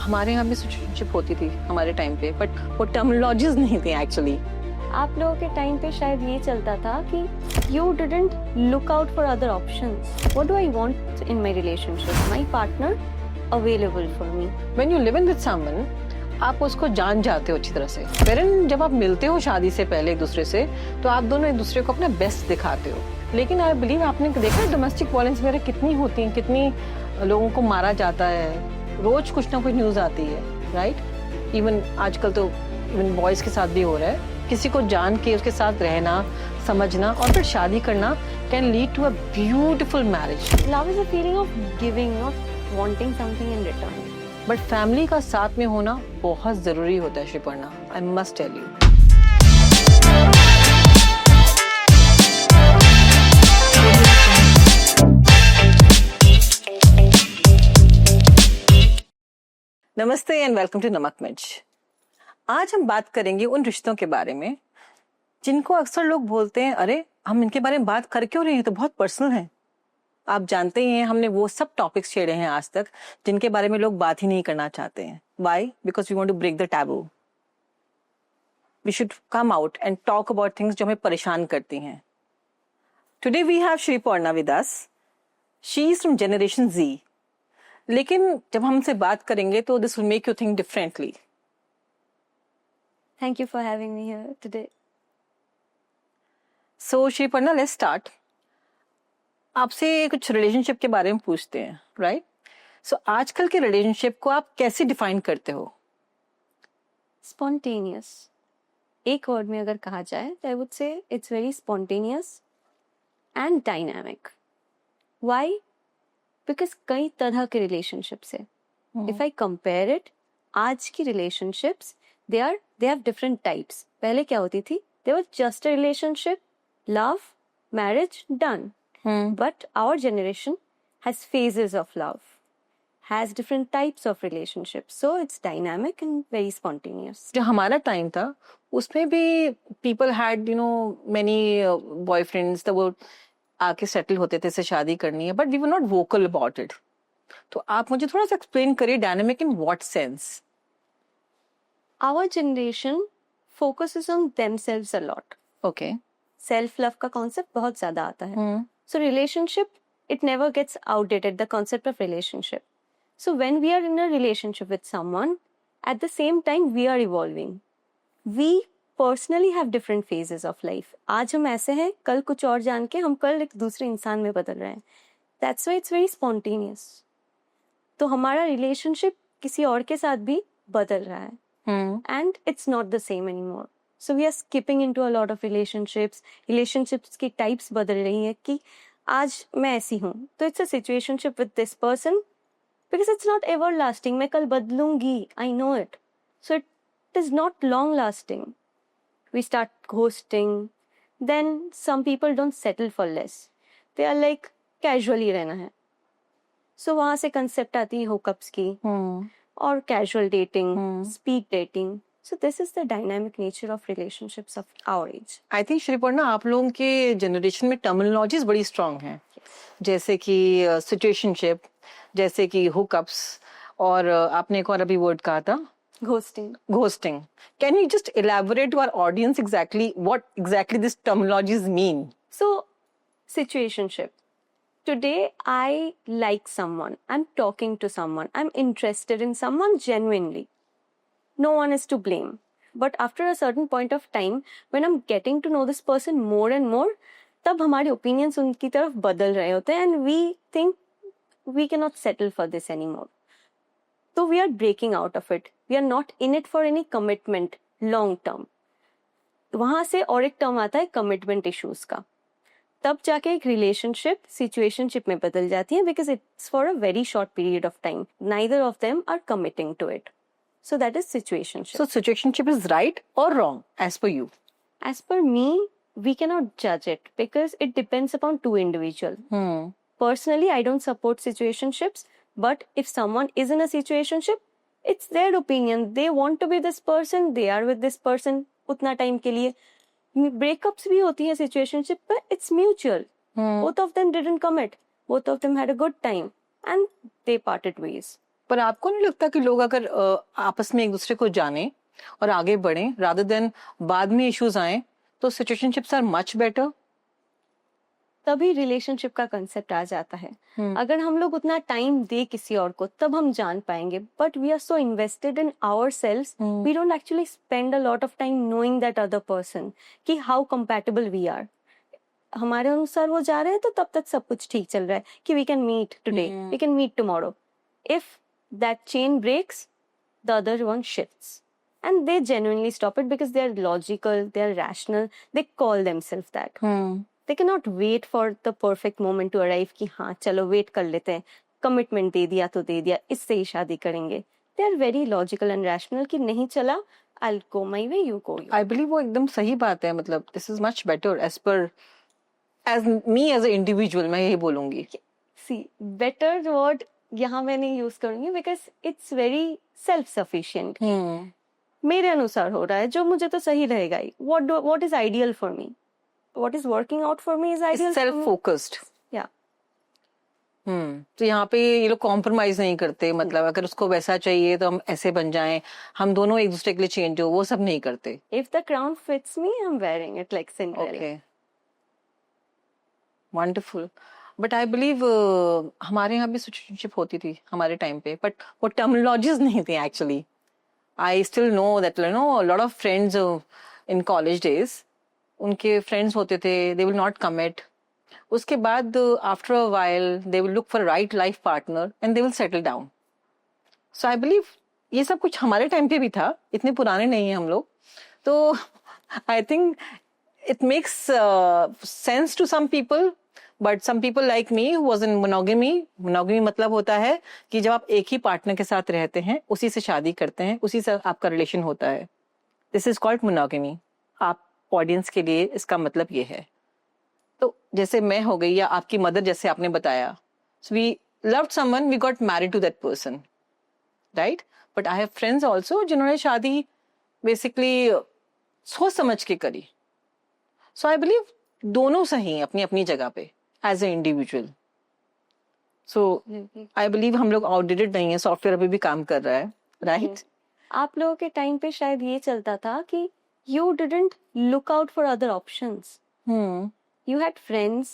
हमारे यहाँ भी सिचुएशनशिप होती थी हमारे टाइम पे, बट वो टर्मिनोलॉजीज नहीं थी एक्चुअली। आप लोगों के टाइम पे शायद ये चलता था कि you didn't look out for other options. What do I want in my relationship? My partner available for me. When you live in with someone, आप उसको जान जाते हो अच्छी तरह से। फिर जब आप मिलते हो शादी से पहले एक दूसरे से, तो आप दोनों एक दूसरे को अपना बेस्ट दिखाते हो। लेकिन आई बिलीव आपने देखा डोमेस्टिक वायलेंस वगैरह कितनी होती है, कितनी लोगों को मारा जाता है, रोज कुछ ना कुछ न्यूज आती है, राइट? इवन आजकल तो इवन बॉयज के साथ भी हो रहा है। किसी को जान के उसके साथ रहना, समझना और फिर शादी करना can lead to a beautiful marriage. Love is a feeling of giving, not wanting something in return. But family का साथ में होना बहुत जरूरी होता है Sriparna, I must tell you. नमस्ते and welcome to Namak Mirch. आज हम बात करेंगे उन रिश्तों के बारे में जिनको अक्सर लोग बोलते हैं, अरे हम इनके बारे में बात कर क्यों रहे हैं, तो बहुत पर्सनल है। आप जानते ही हैं हमने वो सब टॉपिक्स छेड़े हैं आज तक जिनके बारे में लोग बात ही नहीं करना चाहते हैं। Why? Because we want to break the taboo. We should come out and talk about things जो हमें परेशान करती हैं। Today we have Sriparna with us. She is from generation Z। लेकिन जब हम हमसे बात करेंगे तो this will make you think differently. Thank you for having me here today. So Sriparna, let's start. आपसे कुछ रिलेशनशिप के बारे में पूछते हैं, राइट? सो आजकल के रिलेशनशिप को आप कैसे डिफाइन करते हो? Spontaneous. एक वर्ड में अगर कहा जाए तो I would say it's very spontaneous and dynamic. Why? Because कई तरह के relationships है. If I compare it, आज की relationships they have different types. पहले क्या होती थी? They were just a relationship, love, marriage, done. But our generation has phases of love, has different types of relationships. So it's dynamic and very spontaneous. जो हमारा time था उसमें भी people had many boyfriends, तो वो आके settle होते थे से शादी करनी है, but we were not vocal about it. तो आप मुझे थोड़ा सा एक्सप्लेन करिए, dynamic in what sense? Our generation focuses on themselves a lot. Okay. Self love का concept बहुत ज़्यादा आता है. So relationship, it never gets outdated, the concept of relationship. So when we are in a relationship with someone, at the same time we are evolving. We personally have different phases of life. आज हम ऐसे हैं, कल कुछ और जान के हम कल एक दूसरे इंसान में बदल रहे हैं. That's why it's very spontaneous. तो हमारा relationship किसी और के साथ भी बदल रहा है. And it's not the same anymore. So we are skipping into a lot of relationships. Relationships की types बदल रही हैं कि आज मैं ऐसी हूँ तो it's a situationship with this person because it's not everlasting. मैं कल बदलूंगी, I know it. So it is not long lasting. We start ghosting. Then some people don't settle for less. They are like casually रहना है. So वहाँ से concept आती है hookups की. Or casual dating, speed dating. So this is the dynamic nature of relationships of our age. I think Sriparna, आप लोगों के जनरेशन में टर्मिनोलॉजीज बड़ी स्ट्रांग हैं, जैसे कि सिचुएशनशिप, जैसे कि हुकअप्स, और आपने एक और अभी वर्ड कहा था Ghosting. Ghosting. Can you just elaborate to our audience exactly what exactly this terminologies mean? So situationship. Today I like someone. I'm talking to someone. I'm interested in someone genuinely. No one is to blame. But after a certain point of time, when I'm getting to know this person more and more, तब हमारे opinions उनकी तरफ बदल रहे होते हैं and we think we cannot settle for this anymore. So we are breaking out of it. We are not in it for any commitment long term. वहाँ से और एक term आता है commitment issues का. तब जाके एक रिलेशनशिप सिचुएशनशिप में बदल जाती है because it's for a very short period of time. Neither of them are committing to it. So that is situationship. So situationship is right और wrong as per you? As per me, we can not जज it because it depends upon to individual. Personally I don't support situationships, but if someone is in a situationship, it's their opinion. They want to be this person, they are with this person उतना time के लिए. Breakups भी होती है situationship पे, it's mutual. Both of them didn't commit, both of them had a good time and they parted ways. पर आपको नहीं लगता कि लोग अगर आपस में एक दूसरे को जाने और आगे बढ़ें रादर देन बाद में इश्यूज आए, तो सिचुएशनशिप्स आर मच बेटर? तभी रिलेशनशिप का कंसेप्ट आ जाता है। अगर हम लोग उतना टाइम दे किसी और को तब हम जान पाएंगे, but we are so invested in ourselves, we don't actually spend a lot of time knowing that other person कि हाउ कंपैटिबल वी आर। हमारे अनुसार वो जा रहे हैं तो तब तक सब कुछ ठीक चल रहा है कि we can meet today, we can meet tomorrow. If that chain breaks, the other one shifts and they genuinely stop it because they are logical, they are rational, they call themselves that. They cannot wait for the perfect moment to arrive कि हाँ चलो wait कर लेते हैं, commitment दे दिया तो दे दिया, इससे ही शादी करेंगे। They are very logical and rational कि नहीं चला, I'll go my way, you go your way. I believe वो एकदम सही बात है, मतलब this is much better as per as me as an individual, मैं यही बोलूंगी। See, better word यहाँ मैं नहीं यूज करूंगी because it's very self sufficient. मेरे अनुसार हो रहा है जो मुझे तो सही रहेगा ही। What is ideal for me? What is working out for me is ideal. Self focused. Yeah. तो यहाँ पे ये लोग कॉम्प्रोमाइज नहीं करते, मतलब अगर उसको वैसा चाहिए तो हम ऐसे बन जाएं, हम दोनों एक दूसरे के लिए चेंज हो, वो सब नहीं करते। If the crown fits me, I'm wearing it like Cinderella. Okay. Wonderful. But I believe हमारे यहाँ भी सिचुएशनशिप होती थी हमारे टाइम पे, बट वो टर्मिनोलॉजीज नहीं थी actually. I still know that, you know, a lot of friends in college days, उनके friends होते थे, they will not commit. उसके बाद after a while they will look for a right life partner and they will settle down. So I believe ये सब कुछ हमारे time पे भी था, इतने पुराने नहीं हैं हम लोग, तो I think it makes sense to some people. But some people like me who was in monogamy मतलब होता है कि जब आप एक ही पार्टनर के साथ रहते हैं, उसी से शादी करते हैं, उसी से आपका रिलेशन होता है। This is called monogamy. आप ऑडियंस के लिए इसका मतलब ये है। तो जैसे मैं हो गई या आपकी मदर जैसे आपने बताया, so we loved someone, we got married to that person, right? But I have friends also जिन्होंने शादी basically सोच समझ के करी। So I believe दोनों सही हैं अपनी अपनी जगह पे as an individual. So I believe हम लोग outdated नहीं है, सॉफ्टवेयर अभी भी काम कर रहा है, right? आप लोगों के टाइम पे शायद ये चलता था कि you didn't look out for other options. You had friends.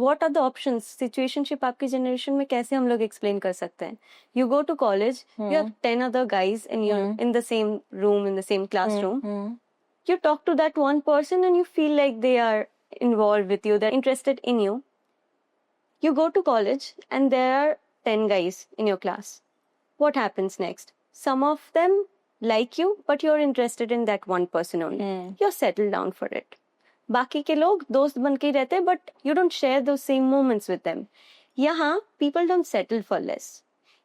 What are the options? Situationship आपकी जनरेशन में कैसे हम लोग explain कर सकते हैं? You go to college, you have 10 other guys and you're in the same room, in the same classroom. You talk to that one person and you feel like they are involved with you, they're interested in you. You go to college and there are 10 guys in your class. What happens next? Some of them like you, but you're interested in that one person only. You're settled down for it. बाकी के लोग दोस्त बन के ही रहते हैं, but you don't share those same moments with them. यहाँ people don't settle for less.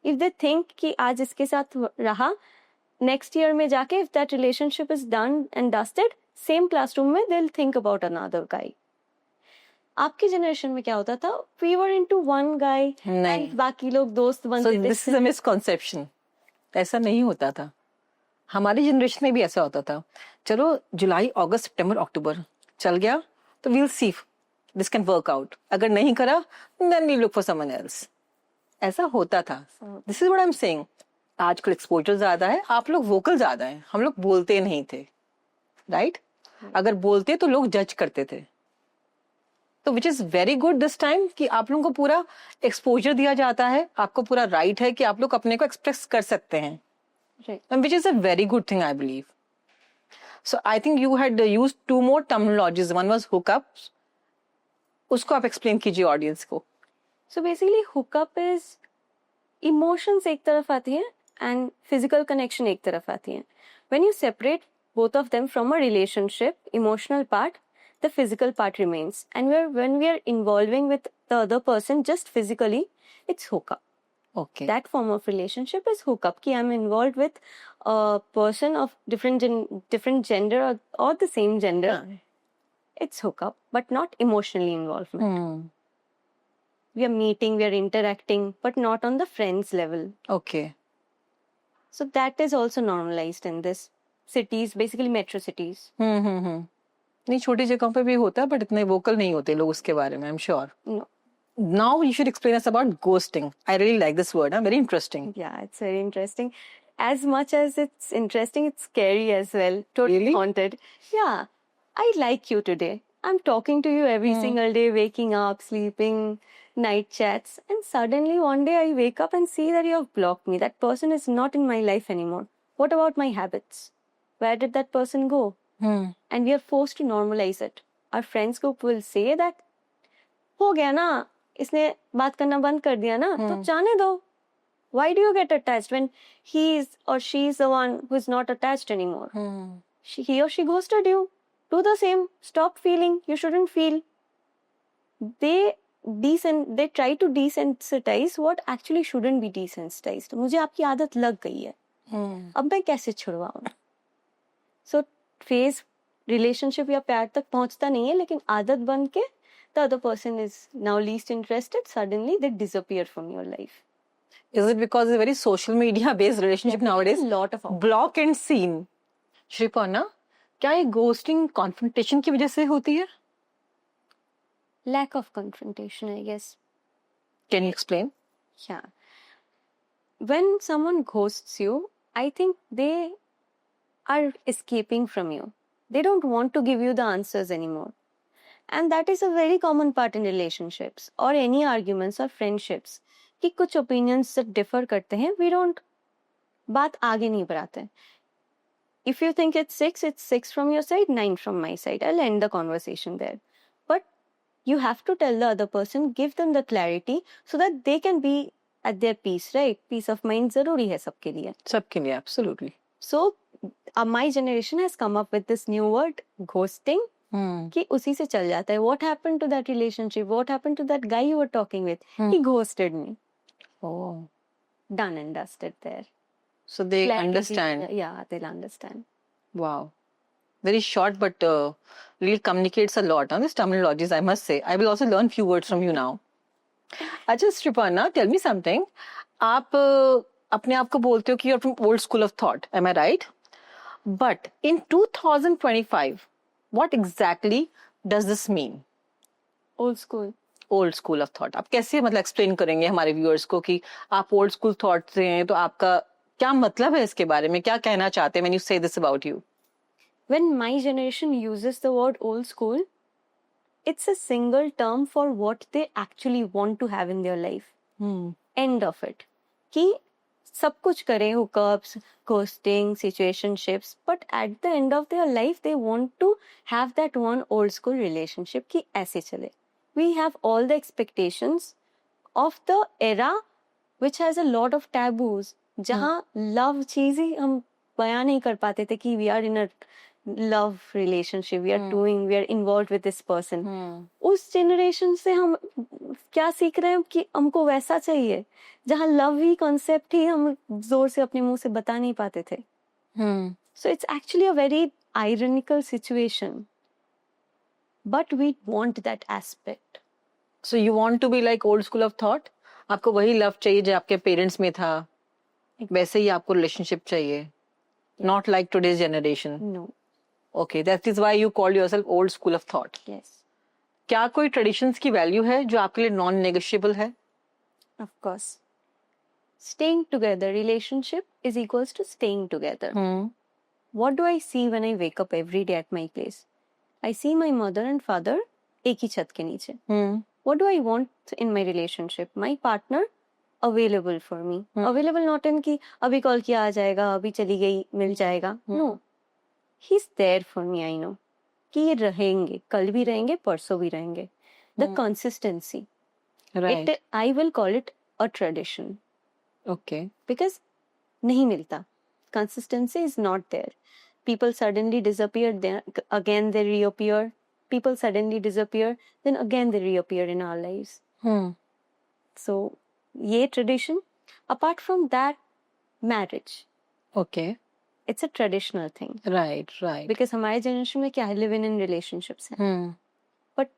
If they think कि आज इसके साथ रहा, next year में जाके if that relationship is done and dusted, same classroom में they'll think about another guy. आपकी जनरेशन में क्या होता था? We were into one guy and बाकी लोग दोस्त बनते थे. So this is a misconception. ऐसा नहीं होता था। हमारी जनरेशन में भी ऐसा होता था, चलो जुलाई अगस्त सितंबर अक्टूबर चल गया तो we'll see if this can work out. अगर नहीं करा then we look for someone else. ऐसा होता था। This is what I'm saying. आजकल एक्सपोजर ज्यादा है, आप लोग वोकल ज्यादा हैं, हम लोग बोलते नहीं थे, राइट? अगर बोलते तो लोग जज करते थे। तो which is very good this time कि आप लोगों को पूरा एक्सपोजर दिया जाता है, आपको पूरा राइट है कि आप लोग अपने को एक्सप्रेस कर सकते हैं, which is a very good thing I believe. So I think you had used to more terminologies, one was hookup, उसको आप एक्सप्लेन कीजिए ऑडियंस को। So basically hookup is emotions एक तरफ आती हैं एंड फिजिकल कनेक्शन एक तरफ आती हैं। When you separate both of them from a relationship, emotional part, the physical part remains. And when we are involving with the other person just physically, it's hookup. Okay. That form of relationship is hookup. Ki I'm involved with a person of different gender or the same gender. It's hookup, but not emotionally involvement. We are meeting, we are interacting, but not on the friends level. Okay. So that is also normalized in this cities, basically metro cities. नहीं, छोटी जगहों पे भी होता है, but इतने vocal नहीं होते लोग उसके बारे में, I am sure. No. Now you should explain us about ghosting. I really like this word. Very interesting. Yeah, it's very interesting. As much as it's interesting, it's scary as well. Totally Really? haunted. Yeah, I like you today. I'm talking to you every single day, waking up, sleeping, night chats, and suddenly one day I wake up and see that you have blocked me. That person is not in my life anymore. What about my habits? Where did that person go? And we are forced to normalize it. Our friends group will say that हो गया ना, इसने बात करना बंद कर दिया ना, तो जाने दो. Why do you get attached when he is or she is the one who is not attached anymore? He or she ghosted you. Do the same. Stop feeling. You shouldn't feel. They try to desensitize what actually shouldn't be desensitized. मुझे आपकी आदत लग गई है. अब मैं कैसे छुड़वाऊं? So phase relationship या प्यार तक पहुंचता नहीं है, लेकिन आदत बन के the other person is now least interested. Suddenly they disappear from your life. Is it because it's a very social media based relationship nowadays? A lot of Block and scene. Sriparna, क्या ये ghosting confrontation की वजह से होती है? lack of confrontation, I guess. Can you explain? Yeah. When someone ghosts you, I think they are escaping from you. They don't want to give you the answers anymore. And that is a very common part in relationships or any arguments or friendships. कि कुछ opinions that differ करते हैं, we don't बात आगे नहीं बढ़ाते. If you think it's 6 from your side, 9 from my side. I'll end the conversation there. But you have to tell the other person, give them the clarity so that they can be at their peace, right? Peace of mind जरूरी है सबके लिए. सबके लिए, absolutely. So my generation has come up with this new word, ghosting. कि उसी से चल जाता है. What happened to that relationship? What happened to that guy you were talking with? He ghosted me. Oh. Done and dusted there. So they Clarity, understand. Yeah, they'll understand. Wow. Very short, but really communicates a lot. These terminologies, I must say. I will also learn few words from you now. अच्छा Sriparna, tell me something. आप अपने आप को बोलते हो कि you're from old school of thought. Am I right? But in 2025, what exactly does this mean? Old school. Old school of thought. आप कैसे मतलब एक्सप्लेन करेंगे हमारे व्यूअर्स को कि आप ओल्ड स्कूल थॉट से हैं, तो आपका क्या मतलब है इसके बारे में, क्या कहना चाहते हैं when you say this about you? When my generation uses the word old school, it's a single term for what they actually want to have in their life. End of it. कि सब कुछ करें, hookups, ghosting, situationships, but at the end of their life, they want to have that one old school relationship कि ऐसे चले. We have all the expectations of the era which has a lot of taboos. जहाँ love चीज ही हम बयान नहीं कर पाते थे कि we are in a love relationship, we are involved with this person. उस generation से हम क्या सीख रहे हैं कि हमको वैसा चाहिए, जहाँ love ही concept ही हम जोर से अपने मुंह से बता नहीं पाते थे. So it's actually a very ironical situation. But we want that aspect. So you want to be like old school of thought? आपको वही love चाहिए जो आपके parents में था, वैसे ही आपको relationship चाहिए. Not like today's generation. No. Okay, that is why you call yourself old school of thought. Yes. क्या कोई traditions की value है जो आपके लिए non-negotiable है? Of course. Staying together, relationship is equals to staying together. What do I see when I wake up every day at my place? I see my mother and father एक ही छत के नीचे. What do I want in my relationship? My partner available for me. Available not in कि अभी call किया आ जाएगा, अभी चली गई मिल जाएगा. No. He's there for me, I know. कि ये रहेंगे, कल भी रहेंगे, परसों भी रहेंगे. The consistency. Right. I will call it a tradition. Okay. Because नहीं मिलता. Consistency is not there. People suddenly disappear, then again they reappear. People suddenly disappear, then again they reappear in our lives. So, ये tradition. Apart from that, marriage. Okay. It's a traditional thing. Right, right. Because हमारे generation में क्या है, living in relationships है. But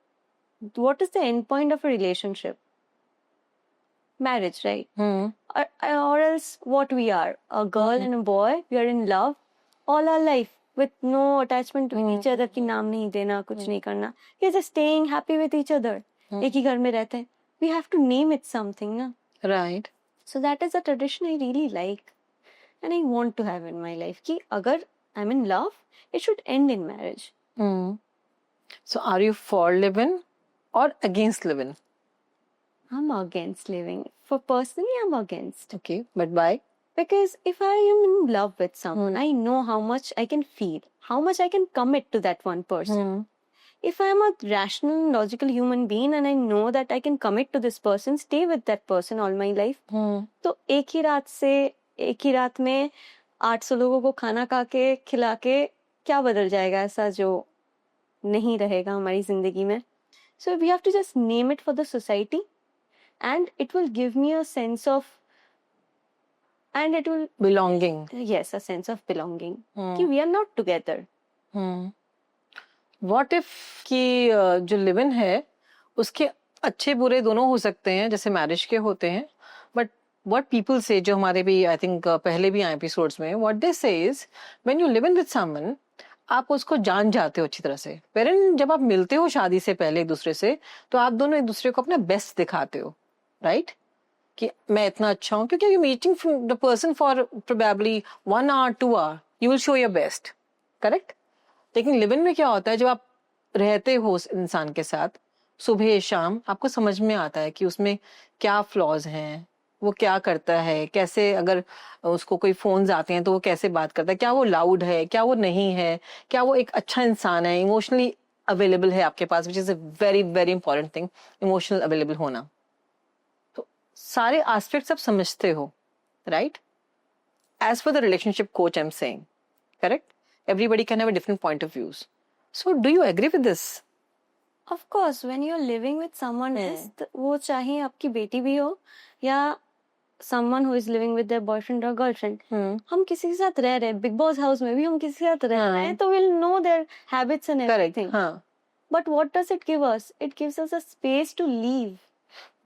what is the end point of a relationship? Marriage, right? Or else what we are, a girl and a boy, we are in love all our life with no attachment to each other कि नाम नहीं देना, कुछ नहीं करना. We are just staying happy with each other. एक ही घर में रहते हैं. we have to name it something, na? Right. So that is a tradition I really like and I want to have in my life. Ki agar I'm in love, it should end in marriage. So are you for live-in or against live-in? I'm against living. For personally, I'm against. Okay, but why? Because if I am in love with someone, I know how much I can feel, how much I can commit to that one person. If I am a rational, logical human being and I know that I can commit to this person, stay with that person all my life, तो एक ही रात में 800 लोगों को खाना खा के खिला के क्या बदल जाएगा ऐसा जो नहीं रहेगा हमारी जिंदगी में. So we have to just name it for the society and it will give me a sense of and it will Belonging. yes, a sense of belonging. कि we are not together. What if कि जो live in है उसके अच्छे बुरे दोनों हो सकते हैं जैसे मैरिज के होते हैं, बट व्हाट पीपल से जो हमारे भी आई थिंक पहले भी आए एपिसोड्स में, व्हाट दे से is when you live in with someone आप उसको जान जाते हो अच्छी तरह से. पेरेंट जब आप मिलते हो शादी से पहले एक दूसरे से तो आप दोनों एक दूसरे को अपना बेस्ट दिखाते हो, राइट? कि मैं इतना अच्छा हूँ, क्योंकि you meeting the person for probably 1 hour 2 hour you will show your best, correct? लेकिन लिव इन में क्या होता है, जब आप रहते हो उस इंसान के साथ सुबह शाम आपको समझ में आता है कि उसमें क्या फ्लॉज हैं, वो क्या करता है, कैसे अगर उसको कोई फोन्स आते हैं तो वो कैसे बात करता है, क्या वो लाउड है, क्या वो नहीं है, क्या वो एक अच्छा इंसान है, इमोशनली अवेलेबल है आपके पास, which is a very very important thing, emotional available होना. तो सारे एस्पेक्ट्स आप समझते हो, right? As for the relationship coach I am saying, correct? Everybody can have a different point of views. So do you agree with this? Of course, when you're living with someone else, वो चाहे आपकी बेटी भी हो या someone who is living with their boyfriend or girlfriend, हम किसी के साथ रह रहे हैं, बिग बॉस हाउस में भी हम किसी के साथ रह रहे हैं, तो we'll know their habits and everything. But what does it give us? It gives us a space to leave.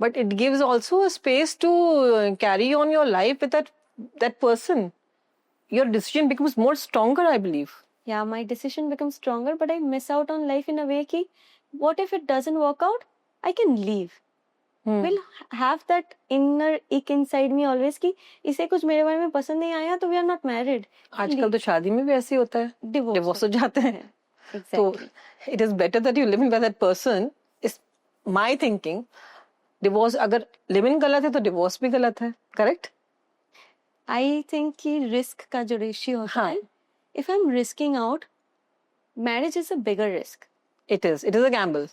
But it gives also a space to carry on your life with that person. Your decision becomes more stronger, I believe. Yeah, my decision becomes stronger, but I miss out on life in a way कि what if it doesn't work out? I can leave. We'll have that inner ick inside me always कि इसे कुछ मेरे बारे में पसंद नहीं आया तो we are not married. आजकल तो शादी में भी ऐसे ही होता है, डिवोर्स हो जाते हैं. Exactly. तो it is better that you live in with that person. Is my thinking. Divorce अगर लिव इन गलत है तो डिवोर्स भी गलत है, करेक्ट? I think कि रिस्क का जो रेशियो होता है, if I'm risking out, marriage is a bigger risk. It is a gamble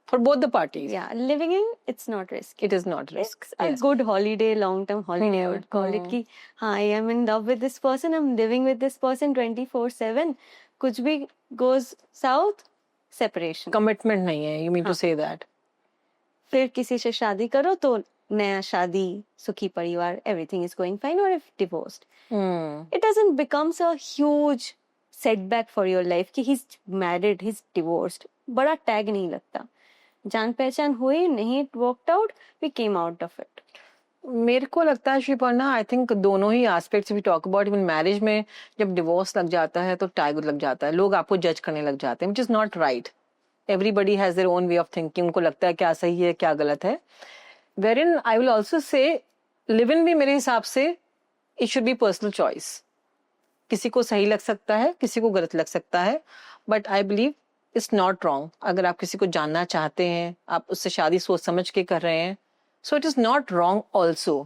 for both the parties. Yeah, living in, it's not risk. It is not risk. It's a good holiday, long-term holiday. I would call it कि हाँ, I am in love with this person, I'm living with this person 24/7. कुछ भी goes south, separation. Commitment नहीं है. You mean to say that? फिर किसी से शादी करो तो नया शादी, सुखी परिवार, everything is going fine. Or if divorced, it doesn't becomes a huge setback for your life कि he's married, he's divorced. बड़ा टैग नहीं लगता. जान पहचान हुई नहीं, it worked out, we came out of it. मेरे को लगता है श्रीपर्णा, आई थिंक दोनों ही aspects we talk about. Even marriage में जब डिवोर्स लग जाता है तो टैग लग जाता है, लोग आपको जज करने लग जाते हैं, which is not right. Everybody has their own way of thinking. उनको लगता है क्या सही है क्या गलत है. Wherein I will also say live-in भी मेरे हिसाब से it should be personal choice. किसी को सही लग सकता है, किसी को गलत लग सकता है, but I believe it's not wrong. अगर आप किसी को जानना चाहते हैं, आप उससे शादी सोच समझ के कर रहे हैं, so it is not wrong also.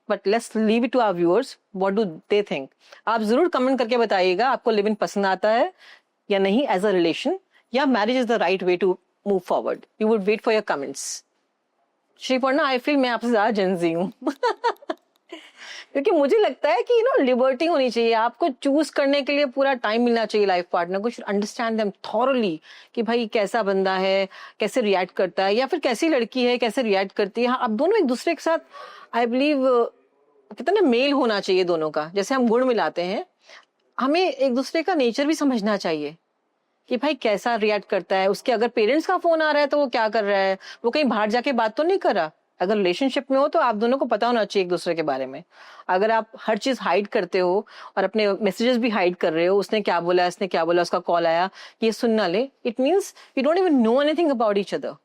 But let's leave it to our viewers. What do they think? आप जरूर कमेंट करके बताइएगा आपको लिव-इन पसंद आता है या नहीं as a relation, या marriage is the right way to move forward. You would wait for your comments. श्रीपर्णा, आई फील मैं आपसे ज्यादा जेंजी हूँ क्योंकि मुझे लगता है कि लिबर्टी होनी चाहिए. आपको चूज करने के लिए पूरा टाइम मिलना चाहिए लाइफ पार्टनर को. शुड अंडरस्टैंड देम थॉरली कि भाई कैसा बंदा है, कैसे रिएक्ट करता है, या फिर कैसी लड़की है कैसे रिएक्ट करती है. आप दोनों एक दूसरे के साथ आई बिलीव कितना मेल होना चाहिए दोनों का. जैसे हम गुण मिलाते हैं, हमें एक दूसरे का नेचर भी समझना चाहिए कि भाई कैसा रिएक्ट करता है. उसके अगर पेरेंट्स का फोन आ रहा है तो वो क्या कर रहा है, वो कहीं बाहर जाके बात तो नहीं कर रहा. अगर रिलेशनशिप में हो तो आप दोनों को पता होना चाहिए एक दूसरे के बारे में. अगर आप हर चीज हाइड करते हो और अपने मैसेजेस भी हाइड कर रहे हो, उसने क्या बोला, इसने क्या बोला, उसका कॉल आया, ये सुन ना ले, it means you don't even know anything about each other.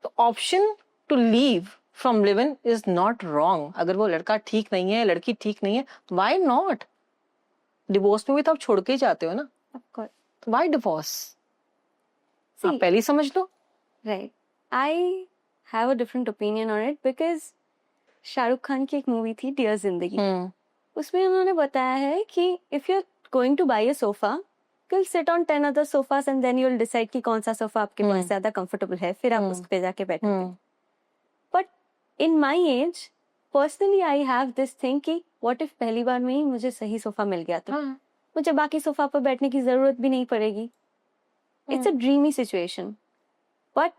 तो option to leave from live in is not wrong. अगर वो लड़का ठीक नहीं है, लड़की ठीक नहीं है, व्हाई नॉट? डिवोर्स में भी तो आप छोड़ के ही जाते हो ना. Of course. तो व्हाई डिवोर्स? See, आप पहले ही समझ लो. right. I have a different opinion on it because Shahrukh Khan की एक मूवी थी डियर जिंदगी. उसमें उन्होंने बताया है कि if you are going to buy a sofa, you'll sit on 10 other sofas and then you'll decide कि कौन सा सोफा आपके पास ज्यादा कंफर्टेबल है, फिर आप उस पे जाके बैठोगे. But in my age personally I have this thing कि व्हाट इफ पहली बार में ही मुझे सही सोफा मिल गया तो मुझे बाकी सोफा पर बैठने की जरूरत भी नहीं पड़ेगी. It's a dreamy situation but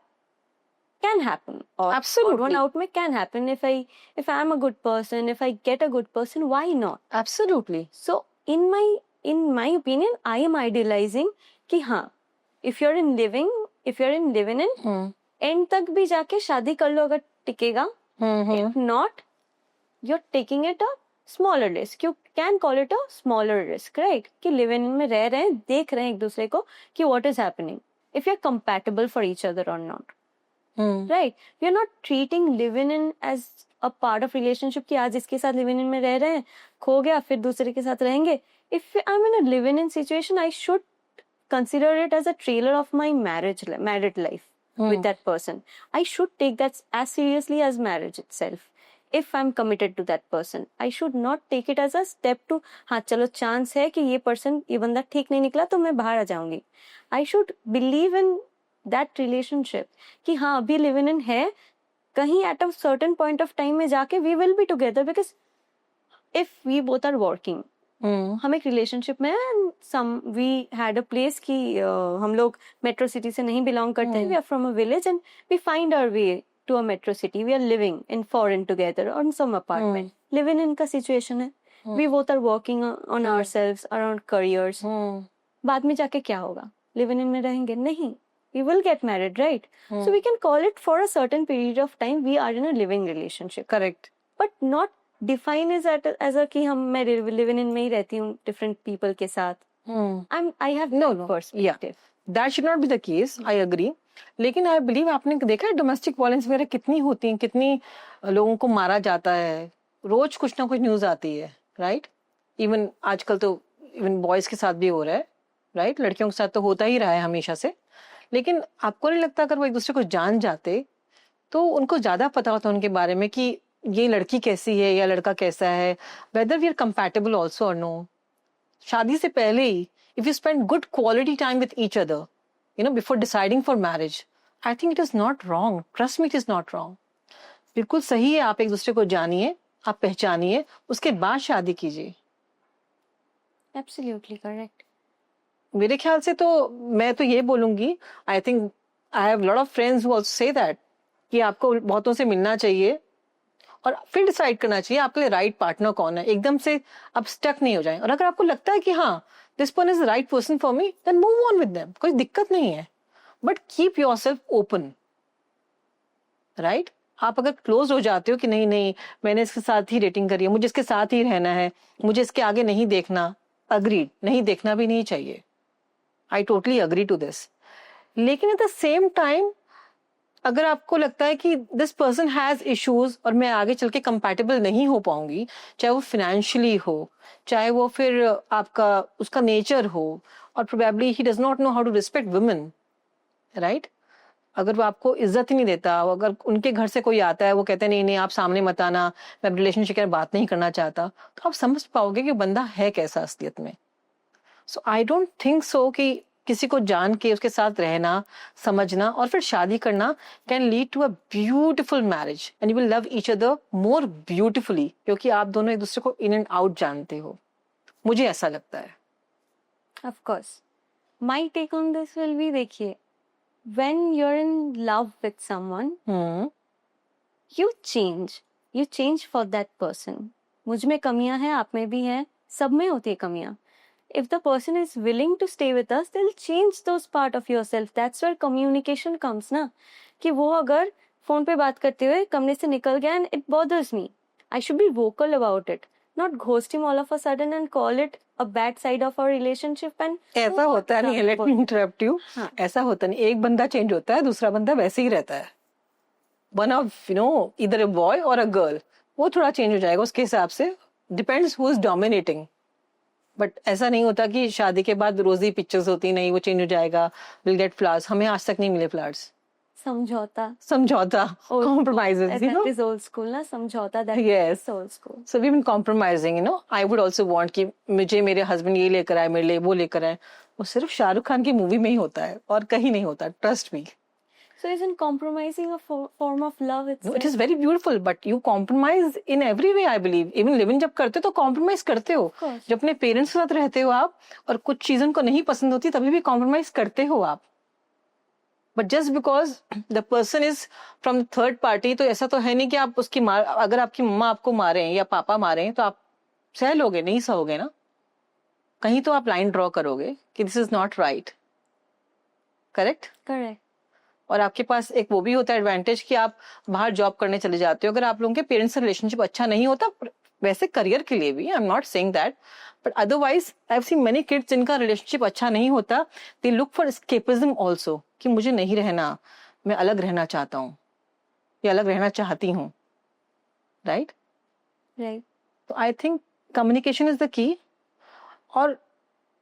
can happen, or Absolutely. one out में can happen if I am a good person, if I get a good person, why not? Absolutely. So in my opinion, I am idealizing कि हाँ, if you're in living in, end तक भी जाके शादी कर लो अगर टिकेगा. If not, you're taking it a smaller risk. You can call it a smaller risk, right? कि live in में रह रहे हैं, देख रहे हैं एक दूसरे को कि what is happening. If you're compatible for each other or not. Right? We are not treating live-in as a part of relationship कि आज इसके साथ live-in में रह रहे हैं, खो गया फिर दूसरे के साथ रहेंगे. If I'm in a live-in situation, I should consider it as a trailer of my married life with that person. I should take that as seriously as marriage itself. If I'm committed to that person, I should not take it as a step to हाँ चलो chance है कि ये बंदा ठीक नहीं निकला तो मैं बाहर आ जाऊंगी. I should believe in that relationship कि हाँ अभी लिव इन है, कहीं at a certain point of time में जाके we will be together because if we both are working, हम एक रिलेशनशिप में हैं, we had a place कि हम लोग मेट्रो सिटी से नहीं बिलोंग करते हैं, we are from a village and we find our way to a metro city, we are living in foreign together on some apartment. live in इनका situation है, we both are working on ourselves, around careers. बाद में जाके क्या होगा? live in में रहेंगे नहीं, we will get married, right? So we can call it for a certain period of time we are in a living relationship. Correct. But not define as a कि मैं live in में ही रहती हूँ different people के साथ. I have no perspective. Yeah. That should not be the case. I agree. लेकिन I believe आपने देखा है डोमेस्टिक वायलेंस वगैरह कितनी होती है, कितनी लोगों को मारा जाता है, रोज कुछ ना कुछ न्यूज आती है, राइट? इवन आजकल तो इवन बॉयज के साथ भी हो रहा है, राइट? लड़कियों के साथ तो होता ही रहा है हमेशा से. लेकिन आपको नहीं लगता अगर वो एक दूसरे को जान जाते तो उनको ज्यादा पता होता उनके बारे में कि ये लड़की कैसी है या लड़का कैसा है, whether we are compatible also और नो. शादी से पहले ही if you spend good quality time with each other, you know, before deciding for marriage, I think it is not wrong. Trust me, it is not wrong. बिल्कुल सही है. आप एक दूसरे को जानिए, आप पहचानिए, उसके बाद शादी कीजिए. Absolutely correct. मेरे ख्याल से तो मैं तो ये बोलूंगी, I think I have lot of friends who also say that कि आपको बहुतों से मिलना चाहिए और फिर डिसाइड करना चाहिए आपके लिए राइट पार्टनर कौन है. एकदम से आप स्टक नहीं हो जाएं. और अगर आपको लगता है कि हाँ this person is the right person for me, then move on with them. कोई दिक्कत नहीं है. But keep yourself open, right? आप अगर क्लोज हो जाते हो कि नहीं नहीं मैंने इसके साथ ही डेटिंग करी है, मुझे इसके साथ ही रहना है, मुझे इसके आगे नहीं देखना, अग्रीड, नहीं देखना भी नहीं चाहिए. I totally agree to this. लेकिन at the same time अगर आपको लगता है कि this person has issues और मैं आगे चल के compatible नहीं हो पाऊंगी, चाहे वो financially हो, चाहे वो फिर आपका उसका nature हो, और probably he does not know how to respect women, right? अगर वो आपको इज्जत ही नहीं देता, अगर उनके घर से कोई आता है वो कहते हैं नहीं नहीं आप सामने मत आना, मैं रिलेशनशिप की बात नहीं करना चाहता, तो आप समझ पाओगे कि बंदा है कैसा असलियत में. सो आई डोंट थिंक सो कि किसी को जान के उसके साथ रहना, समझना और फिर शादी करना can lead to a beautiful marriage and you will love each other more beautifully, क्योंकि आप दोनों एक दूसरे को इन एंड आउट जानते हो. मुझे ऐसा लगता है. Of course. My take on this will be, देखिए, when you're in love with someone, you change for that person. मुझ में कमियां हैं, आप में भी हैं, सब में होती है कमियां. If the person is willing to stay with us, they'll change those part of yourself. That's where communication comes ना, कि वो अगर फोन पे बात करते हुए कमरे से निकल गया and it bothers me, I should be vocal about it, not ghost him all of a sudden and call it a bad side of our relationship. And ऐसा होता नहीं है, लेट मी इंटरप्ट यू. ऐसा होता नहीं, एक बंदा change होता है, दूसरा बंदा वैसे ही रहता है. वन ऑफ इधर अ बॉय और अ गर्ल, वो थोड़ा चेंज हो जाएगा उसके हिसाब से, depends who is dominating. But ऐसा नहीं होता कि शादी के बाद रोजी पिक्चर्स होती नहीं, वो चेंज हो जाएगा, विल गेट फ्लावर्स। हमें आज तक नहीं मिले फ्लावर्स। समझौता, समझौता, compromises, that is old school ना, समझौता, that Yes. is old school. So we've been compromising, I would also want कि मुझे मेरे हस्बैंड ये लेकर आए, मेरे लिए वो लेकर आए। वो सिर्फ शाहरुख खान की मूवी में ही होता है और कहीं नहीं होता, trust me. So isn't compromising a form of love No, itself? it is very beautiful, but you compromise in every way, I believe. Even living जब करते हो तो compromise करते हो। course. जब अपने पेरेंट्स के साथ रहते हो आप और कुछ चीजों को नहीं पसंद होती तभी भी compromise करते हो आप। But just because the person is from third party, तो ऐसा तो है नहीं कि आप उसकी अगर आपकी मम्मा आपको मारे या पापा मारे तो आप सह लोगे, नहीं सहोगे ना। कहीं तो आप लाइन ड्रॉ करोगे कि this is not right. Correct. Correct. और आपके पास एक वो भी होता है एडवांटेज कि आप बाहर जॉब करने चले जाते हो। अगर आप लोगों के पेरेंट्स से रिलेशनशिप अच्छा नहीं होता, वैसे करियर के लिए भी, I am not saying that, but otherwise I have seen many kids जिनका रिलेशनशिप अच्छा नहीं होता, they look for escapism also, कि मुझे नहीं रहना, मैं अलग रहना चाहता हूँ या अलग रहना चाहती हूँ। राइट। Right. तो I think communication is the key. और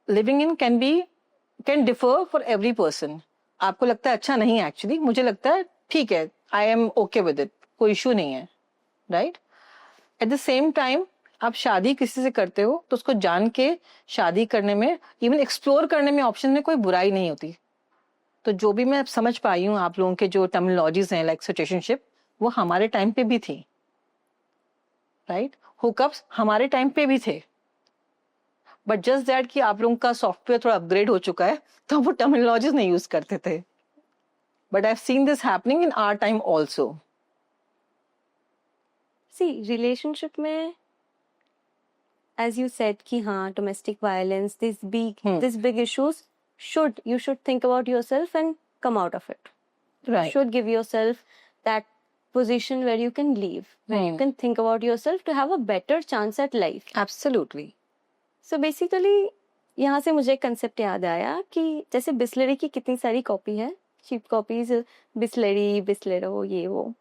living in can differ for every person. आपको लगता है अच्छा नहीं, एक्चुअली मुझे लगता है ठीक है, I am okay with it, कोई इशू नहीं है। Right. Eight the same time आप शादी किसी से करते हो तो उसको जान के शादी करने में, इवन एक्सप्लोर करने में ऑप्शन में कोई बुराई नहीं होती। तो जो भी मैं समझ पाई हूँ आप लोगों के जो टर्मिनोलॉजीज हैं लाइक सिचुएशनशिप, वो हमारे टाइम पे भी थी। राइट। हुकअप्स हमारे टाइम पे भी थे, बट जस्ट दैट कि आप लोगों का सॉफ्टवेयर थोड़ा अपग्रेड हो चुका है तो वो टर्मिनोलॉजीज नहीं यूज करते थे। But I have seen this happening in our time also. See, relationship में, as you said कि हाँ, domestic violence, these big issues, you should think about yourself and come out of it. Right. Should give yourself that position where you can leave, where you can think about yourself to have a better chance at life. Absolutely. So basically यहाँ से मुझे एक concept याद आया कि जैसे बिस्लरी की कितनी सारी कॉपी है, चीप कॉपीज, बिस्लरी, बिस्लेरो, ये वो।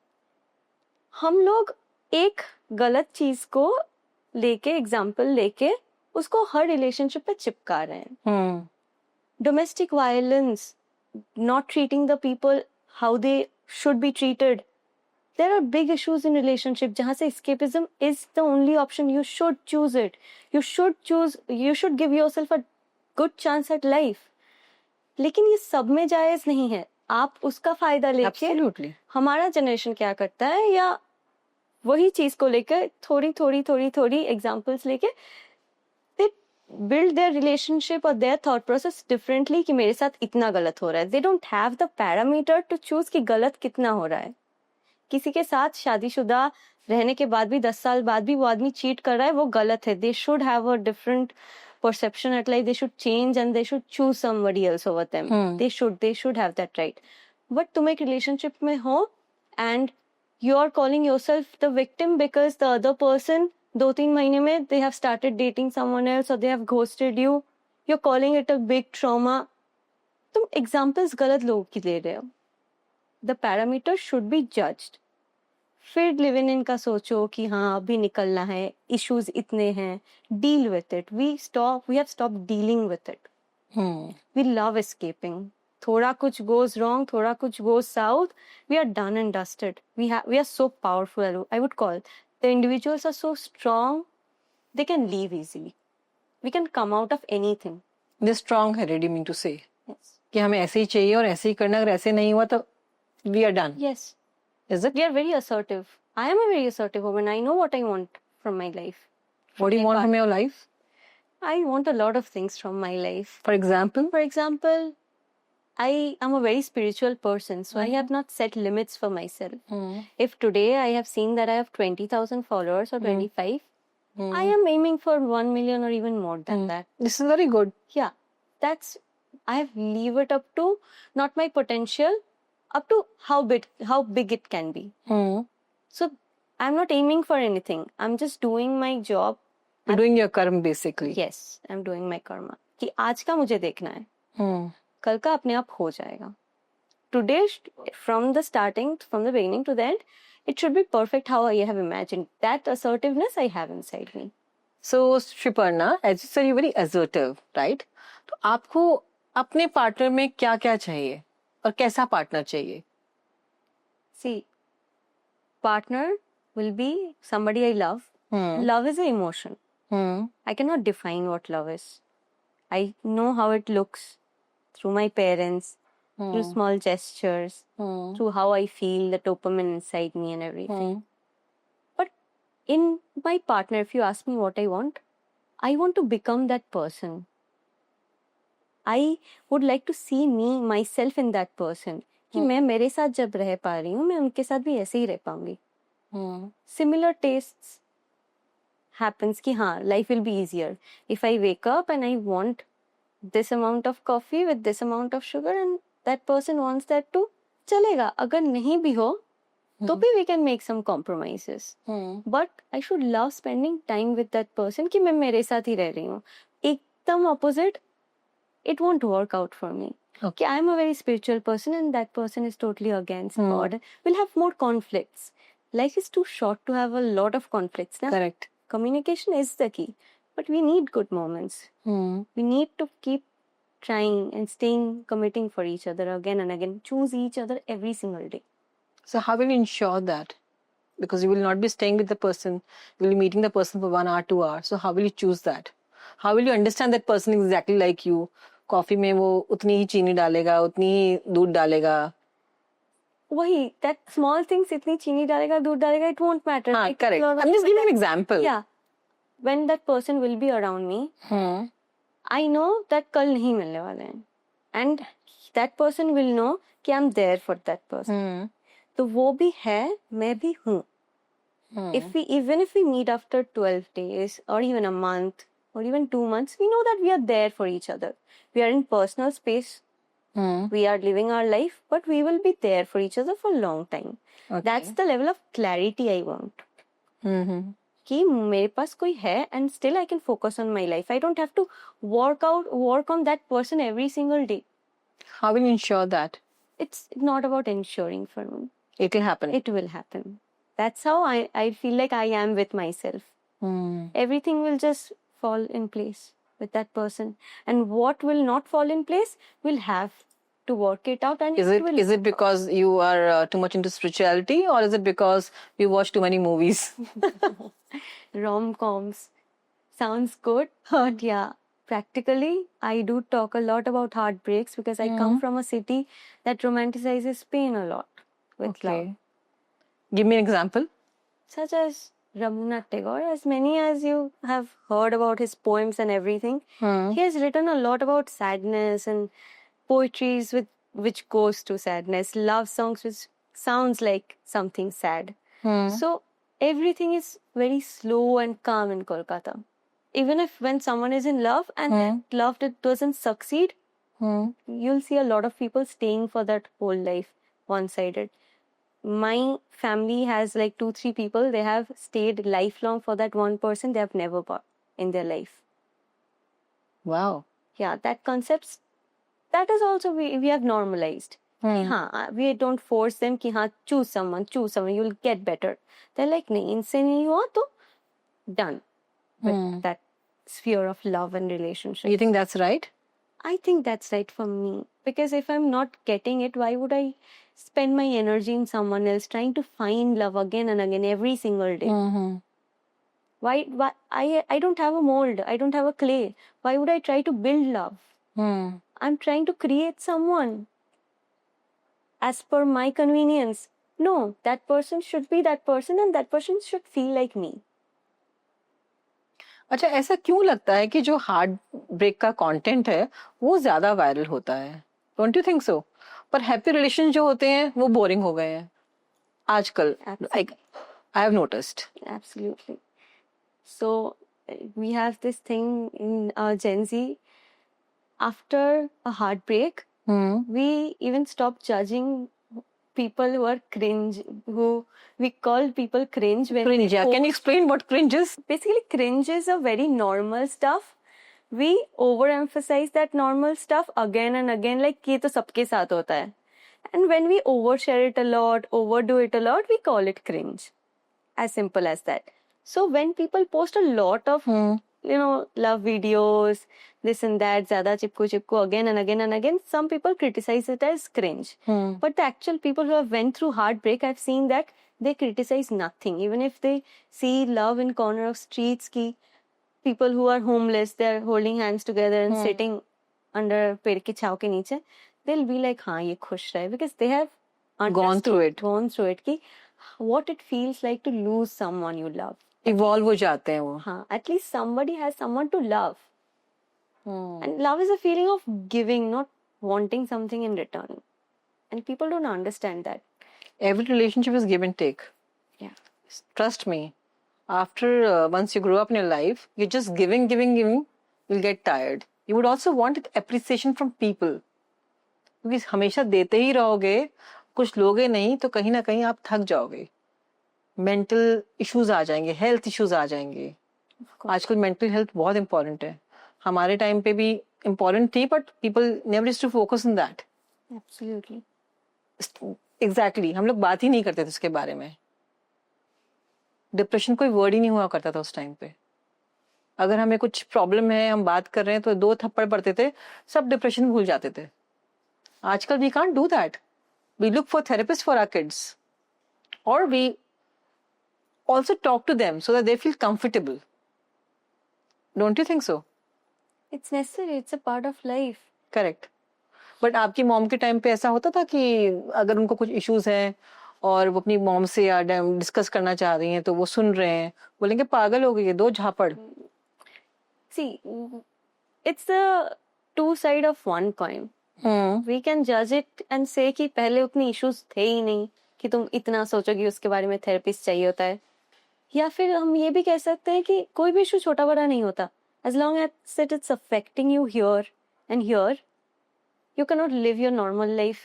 हम लोग एक गलत चीज को लेके, एग्जाम्पल लेके, उसको हर रिलेशनशिप पे चिपका रहे हैं। Domestic violence, not treating the people how they should be treated, there are big issues in relationship जहां से escapism is the only option. You should choose it, you should give yourself a good chance at life. लेकिन ये सब में जायज नहीं है. आप उसका फायदा लेके, Absolutely. हमारा जनरेशन क्या करता है, या वही चीज को लेकर थोड़ी एग्जांपल्स लेके दे बिल्ड देयर रिलेशनशिप और देयर थॉट प्रोसेस डिफरेंटली कि मेरे साथ इतना गलत हो रहा है. They don't have the parameter to choose कि गलत कितना हो रहा है. किसी के साथ शादीशुदा रहने के बाद भी 10 साल बाद भी वो आदमी चीट कर रहा है, वो गलत है. They should have a different perception at life. They should change and they should choose somebody else over them. They should have that right. But तुम एक relationship में हो and you are calling yourself the victim because the other person 2-3 महीने में they have started dating someone else or they have ghosted you. You're calling it a big trauma. तुम examples गलत लोगों की दे रहे हो. The parameter should be judged. फिर live in का सोचो कि हाँ अभी निकलना है, इश्यूज इतने हैं, deal with it. We have stop dealing with it. We love escaping. थोड़ा कुछ गोज रॉन्ग, थोड़ा कुछ goes south, we are done and dusted. We are so powerful. I would call the individuals are so strong, they can leave easily. We can come out of anything. They strong headed, you mean to say कि हमें ऐसे ही चाहिए और ऐसे ही करना, अगर ऐसे नहीं हुआ तो we are done. Yes. Is it? We are very assertive. I am a very assertive woman. I know what I want from my life. What do you want from your life? I want a lot of things from my life. For example? For example, I am a very spiritual person, so I have not set limits for myself. If today I have seen that I have 20,000 followers or 25, I am aiming for 1 million or even more than that. This is very good. Yeah, I have leave it up to not my potential, up to how big it can be. So I'm not aiming for anything. I'm just doing my job. You're doing your karma basically. Yes, I'm doing my karma. कि आज का मुझे देखना है, कल का अपने आप हो जाएगा. today, from the starting, from the beginning to the end, it should be perfect how I have imagined. That assertiveness I have inside me. So Shriparna, as you said, you're very assertive, right? तो आपको अपने partner में क्या क्या चाहिए और कैसा partner चाहिए? See, partner will be somebody I love. Love is an emotion. I cannot define what love is. I know how it looks through my parents, through small gestures, through how I feel the dopamine inside me and everything. But in my partner, if you ask me what I want to become that person. I would like to see me, myself in that person. कि मैं मेरे साथ जब रह पा रही हूँ, मैं उनके साथ भी ऐसे ही रह पाऊंगी. Similar tastes happens कि हाँ, life will be easier. If I wake up and I want this amount of coffee with this amount of sugar and that person wants that too, चलेगा. अगर नहीं भी हो, तो भी we can make some compromises. But I should love spending time with that person कि मैं मेरे साथ ही रह रही हूँ. एकदम opposite, it won't work out for me. Okay, I'm a very spiritual person and that person is totally against God. We'll have more conflicts. Life is too short to have a lot of conflicts. Na? Correct. Communication is the key. But we need good moments. We need to keep trying and committing for each other again and again. Choose each other every single day. So how will you ensure that? Because you will not be staying with the person, you will be meeting the person for 1 hour, 2 hours. So how will you choose that? How will you understand that person is exactly like you? Coffee में वो उतनी ही चीनी डालेगा, उतनी ही दूध डालेगा. वही, that small things, इतनी चीनी डालेगा, दूध डालेगा, it won't matter. हाँ, correct. I'm just giving an example. Yeah. When that person will be around me, I know that कल नहीं मिलने वाले हैं. And that person will know कि I'm there for that person. तो वो भी है, मैं भी हूँ. Even if we meet after 12 days or even a month or even 2 months, we know that we are there for each other. We are in personal space. We are living our life, but we will be there for each other for a long time. Okay. That's the level of clarity I want. कि मेरे पास कोई है and still I can focus on my life. I don't have to work on that person every single day. How will you ensure that? It's not about ensuring for me. It will happen. It will happen. That's how I feel like I am with myself. Everything will just fall in place with that person. And what will not fall in place, we'll have to work it out. And is it because you are too much into spirituality, or is it because you watch too many movies? Rom-coms sounds good, but yeah, practically I do talk a lot about heartbreaks because I come from a city that romanticizes pain a lot with love. Give me an example. Such as Rabindranath Tagore, as many as you have heard about his poems and everything, he has written a lot about sadness and poetries which goes to sadness, love songs which sounds like something sad. So everything is very slow and calm in Kolkata. Even if when someone is in love and that love doesn't succeed, you'll see a lot of people staying for that whole life one-sided. My family has like 2-3 people. They have stayed lifelong for that one person they have never bought in their life. Wow. Yeah, that concept, that is also we have normalized. We don't force them कि हाँ choose someone, you'll get better. They're like नहीं, इनसे नहीं हुआ तो done with that sphere of love and relationship. You think that's right? I think that's right for me. Because if I'm not getting it, why would I spend my energy in someone else trying to find love again and again every single day? Why I don't have a mold. I don't have a clay. Why would I try to build love? I'm trying to create someone as per my convenience. No, that person should be that person and that person should feel like me. अच्छा, ऐसा क्यों लगता है कि जो heart break का content है वो ज्यादा वायरल होता है? Don't you think so? पर हैप्पी रिलेशन जो होते हैं वो बोरिंग हो गए हैं आजकल. I have noticed. Absolutely. So we have this thing in Gen Z. After a heartbreak, we even stop judging people who are cringe, who we call people cringe. Cringe, yeah. Can you explain what cringe is? Basically, cringe is a very normal stuff. We overemphasize that normal stuff again and again, like ये तो सबके साथ होता है. And when we overshare it a lot, overdo it a lot, we call it cringe. As simple as that. So when people post a lot of, love videos, this and that, zyada chipko again and again and again, some people criticize it as cringe. But the actual people who have went through heartbreak, I've seen that they criticize nothing. Even if they see love in corner of streets, ki people who are homeless, they're holding hands together and sitting under पेड़ की छाव के नीचे, they'll be like, हाँ ये खुश रहे, because they have Gone through it. कि what it feels like to lose someone you love. Evolve हो जाते हैं वो. हाँ, at least somebody has someone to love. And love is a feeling of giving, not wanting something in return. And people don't understand that. Every relationship is give and take. Yeah. Trust me. After once you grow up in your life, you're just giving, you'll get tired. You would also want appreciation from people. क्योंकि हमेशा देते ही रहोगे, कुछ लोगे नहीं तो कहीं ना कहीं आप थक जाओगे. मेंटल इश्यूज आ जाएंगे, हेल्थ इश्यूज आ जाएंगे. आजकल मेंटल हेल्थ बहुत इंपॉर्टेंट है. हमारे टाइम पे भी इंपॉर्टेंट थी, but people never used to focus on that. Absolutely. Exactly हम लोग बात ही नहीं करते थे उसके बारे में. डिप्रेशन कोई वर्ड ही नहीं हुआ करता था उस टाइम पे. अगर हमें कुछ प्रॉब्लम है, हम बात कर रहे हैं तो 2 थप्पड़ पड़ते थे, सब डिप्रेशन भूल जाते थे. आजकल we can't do that. We look for therapist for our kids, और वी also talk to them so that they feel comfortable. Don't you think so? It's necessary. It's a part of life. Correct. But आपकी mom के time पे ऐसा होता था कि अगर उनको कुछ इश्यूज हैं और वो अपनी मॉम से या डिस्कस करना चाह रही हैं तो वो सुन रहे हैं, बोलेंगे पागल हो गई है, 2 झापड़. See, it's the two side of one coin. We can judge it and say कि पहले उतनी इश्यूज थे ही नहीं कि तुम इतना सोचोगे उसके बारे में थेरेपिस्ट चाहिए होता है. या फिर हम ये भी कह सकते हैं कि कोई भी इशू छोटा बड़ा नहीं होता. As long as it's affecting you here and here, you cannot live your normal life.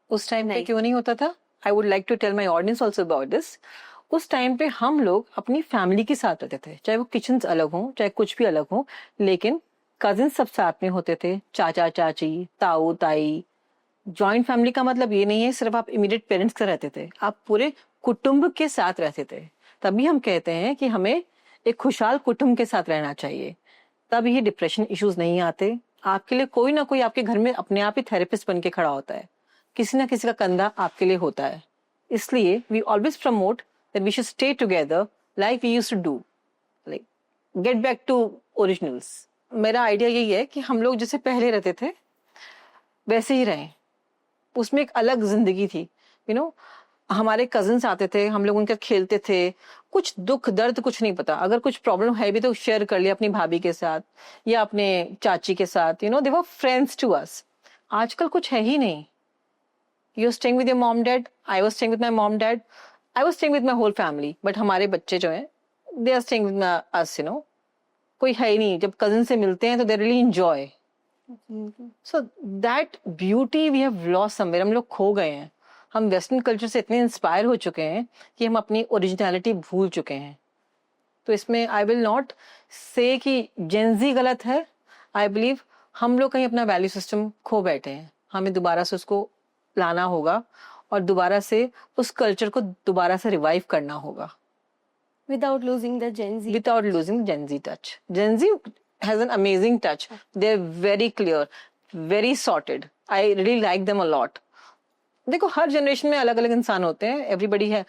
उस टाइम पे क्यों नहीं होता था? I would like to tell my audience also about this. उस टाइम पे हम लोग अपनी फैमिली के साथ रहते थे, चाहे वो किचन अलग हो, चाहे कुछ भी अलग हो, लेकिन कजिन सब साथ में होते थे. चाचा चाची, ताऊ ताई. जॉइंट फैमिली का मतलब ये नहीं है सिर्फ आप इमीडिएट पेरेंट्स के रहते थे, आप पूरे कुटुंब के साथ रहते थे. तभी हम कहते हैं कि हमें एक खुशहाल कुटुंब के साथ रहना चाहिए. तब ये डिप्रेशन इश्यूज नहीं आते. आपके लिए कोई ना कोई आपके घर में अपने आप ही थेरेपिस्ट बन के खड़ा होता है. किसी ना किसी का कंधा आपके लिए होता है. इसलिए we always promote that we should stay together like we used to do, like get back to originals. मेरा आइडिया यही है कि हम लोग जैसे पहले रहते थे वैसे ही रहें. उसमें एक अलग जिंदगी थी. हमारे कजिन्स आते थे, हम लोग उनके खेलते थे. कुछ दुख दर्द कुछ नहीं पता. अगर कुछ प्रॉब्लम है भी तो शेयर कर लिया अपनी भाभी के साथ या अपने चाची के साथ. They were friends to us. आजकल कुछ है ही नहीं. You are staying with your mom dad, I was staying with my mom dad, I was staying with my whole family. But हमारे बच्चे जो हैं they are staying with us. कोई है ही नहीं. जब कजिन से मिलते हैं तो they really enjoy. So that beauty we have lost somewhere. हम लोग खो गए हैं. हम वेस्टर्न कल्चर से इतने इंस्पायर हो चुके हैं कि हम अपनी ओरिजिनलिटी भूल चुके हैं. तो इसमें आई विल नॉट से कि जेंजी गलत है. आई बिलीव हम लोग कहीं अपना वैल्यू सिस्टम खो बैठे हैं. हमें दोबारा से उसको लाना होगा और दोबारा से उस कल्चर को दोबारा से रिवाइव करना होगा. Without losing the Gen Z. Without losing the Gen Z touch. Gen Z has an amazing touch. They're very clear, very sorted. I really like them a lot. देखो हर जनरेशन में अलग अलग इंसान होते हैं. एवरीबडी है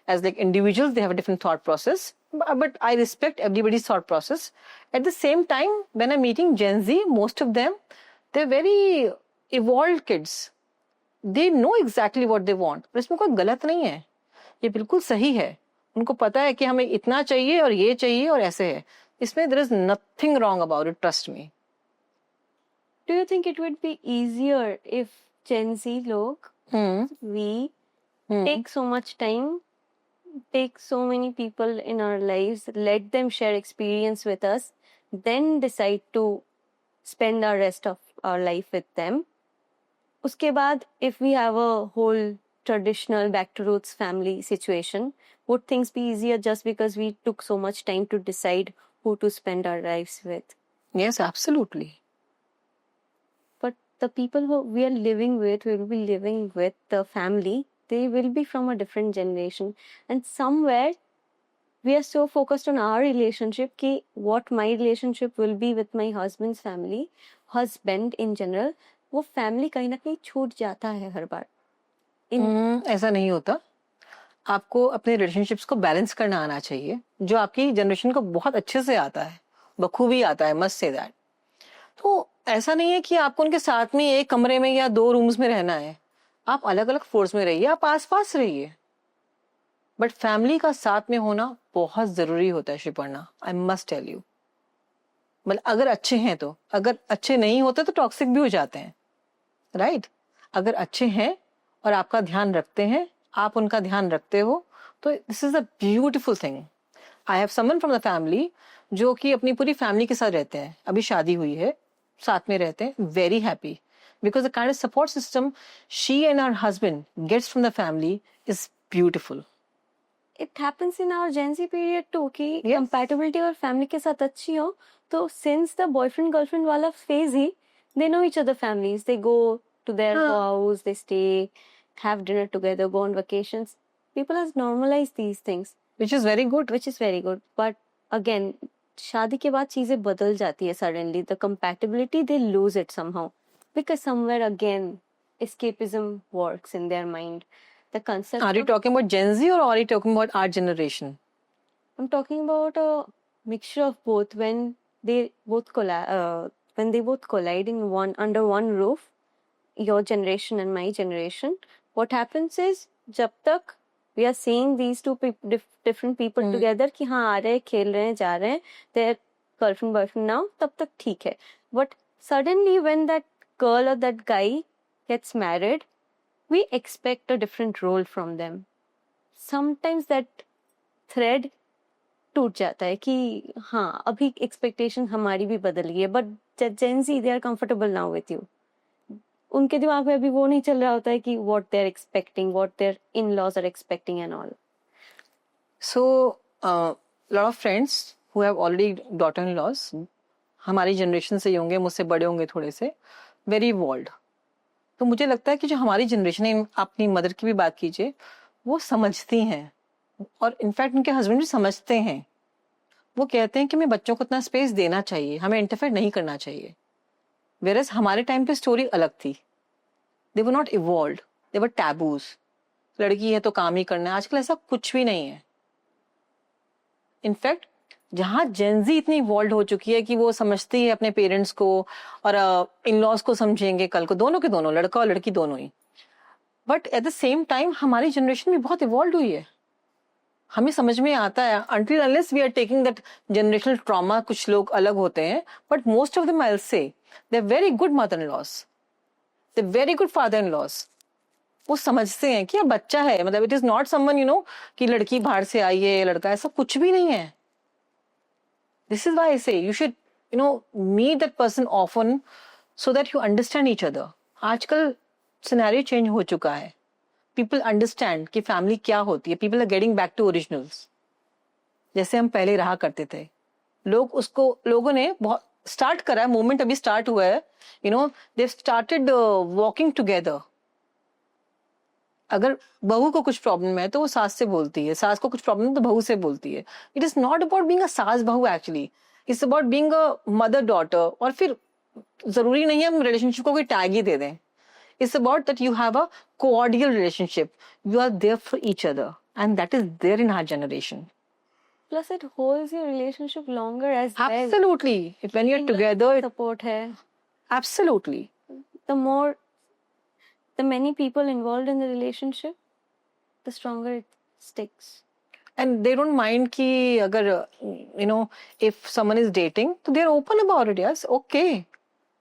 as like individuals, they have a different thought process, but I respect everybody's thought process. At the same time when I meeting Gen Z, most of them they are very evolved kids. They know exactly what they want. और इसमें कोई गलत नहीं है, ये बिल्कुल सही है. उनको पता है कि हमें इतना चाहिए और ये चाहिए और ऐसे है. इसमें there is nothing wrong about it, trust me. Do you think it would be easier if Gen Z log we take so much time, take so many people in our lives, let them share experience with us, then decide to spend our rest of our life with them? Uske baad, if we have a whole traditional back to roots family situation, would things be easier just because we took so much time to decide who to spend our lives with? Yes, absolutely. But the people who we are living with, we will be living with the family, they will be from a different generation, and somewhere we are so focused on our relationship ki what my relationship will be with my husband's family, husband in general, वो family कहीं ना कहीं छूट जाता है हर बार. ऐसा नहीं होता. आपको अपने रिलेशनशिप्स को बैलेंस करना आना चाहिए, जो आपकी जनरेशन को बहुत अच्छे से आता है, बखूबी आता है, मस्ट से दैट. तो ऐसा नहीं है कि आपको उनके साथ में एक कमरे में या 2 रूम्स में रहना है. आप अलग अलग फ्लोर्स में रहिए, आप आसपास रहिए, बट फैमिली का साथ में होना बहुत जरूरी होता है Sriparna. I must tell you. मतलब अगर अच्छे हैं तो, अगर अच्छे नहीं होते तो टॉक्सिक भी हो जाते हैं, राइट? अगर अच्छे हैं और आपका ध्यान रखते हैं, आप उनका ध्यान रखते हो, तो this is a beautiful thing. I have someone from the family जो कि अपनी पूरी फैमिली के साथ रहते हैं, अभी शादी हुई है, साथ में रहते हैं, very happy, because the kind of support system she and her husband gets from the family is beautiful. It happens in our Gen Z period too कि compatibility और family के साथ अच्छी हो, तो since the boyfriend girlfriend वाला phase he, they know each other families, they go to their house, they stay, have dinner together, go on vacations. People have normalized these things, which is very good. but again शादी के बाद चीजें बदल जाती है suddenly. The compatibility, they lose it somehow because somewhere again escapism works in their mind. The concept. Are you talking about Gen Z or are you talking about our generation? I'm talking about a mixture of both. When they both collide in under one roof, your generation and my generation, what happens is जब तक we are seeing these two different people together कि हाँ आ रहे हैं, खेल रहे हैं, जा रहे हैं, they're girlfriend boyfriend now, तब तक ठीक है. But suddenly when that girl or that guy gets married, we expect a different role from them. Sometimes that thread टूट जाता है कि हाँ अभी expectation हमारी भी बदल गई है, but Gen Z, they are comfortable now with you. उनके दिमाग में अभी वो नहीं चल रहा होता है कि what they're expecting, what their in-laws are expecting and all. So, lot of friends who have already daughter-in-laws, हमारी जनरेशन से ही होंगे, मुझसे बड़े होंगे थोड़े से, very evolved. तो मुझे लगता है कि जो हमारी जनरेशन है, अपनी मदर की भी बात कीजिए, वो समझती हैं और इनफैक्ट उनके हस्बैंड भी समझते हैं. वो कहते हैं कि मैं बच्चों को इतना स्पेस देना चाहिए, हमें इंटरफेयर नहीं करना चाहिए. वेयरएज हमारे टाइम पे स्टोरी अलग थी. They were not evolved, they were taboos. लड़की है तो काम ही करना है. आजकल ऐसा कुछ भी नहीं है. इनफैक्ट जहां जेनजी इतनी इवॉल्व हो चुकी है कि वो समझती है अपने पेरेंट्स को और इन लॉज को समझेंगे कल को, दोनों के दोनों, लड़का और लड़की दोनों ही. But at the same time हमारी जनरेशन भी बहुत इवॉल्व हुई है. हमें समझ में आता है until unless we are taking that generational trauma. कुछ लोग अलग होते हैं, but most of them I'll say they're very good mother-in-laws, they're very good father-in-laws. वो समझते हैं कि ये बच्चा है, मतलब it is not someone you know कि लड़की बाहर से आई है, लड़का, ऐसा कुछ भी नहीं है. This is why I say you should you know meet that person often so that you understand each other. आजकल सिनेरियो चेंज हो चुका है. People understand कि फैमिली क्या होती है. People are getting back to originals. जैसे हम पहले रहा करते थे. लोगों ने बहुत स्टार्ट करा है, मूवमेंट अभी स्टार्ट हुआ है. You know, they've started walking together. अगर बहू को कुछ प्रॉब्लम है तो वो सास से बोलती है, सास को कुछ प्रॉब्लम है तो बहू से बोलती है. It is not about being a सास बहू actually. It's about being a mother daughter. और फिर जरूरी नहीं है हम रिलेशनशिप को कोई टैग ही दे दें. It's about that you have a cordial relationship. You are there for each other, and that is there in our generation. Plus, it holds your relationship longer as well. Absolutely. When you're together, support hai. Absolutely. The many people involved in the relationship, the stronger it sticks. And they don't mind कि अगर you know if someone is dating, so they're open about it. Yes, okay.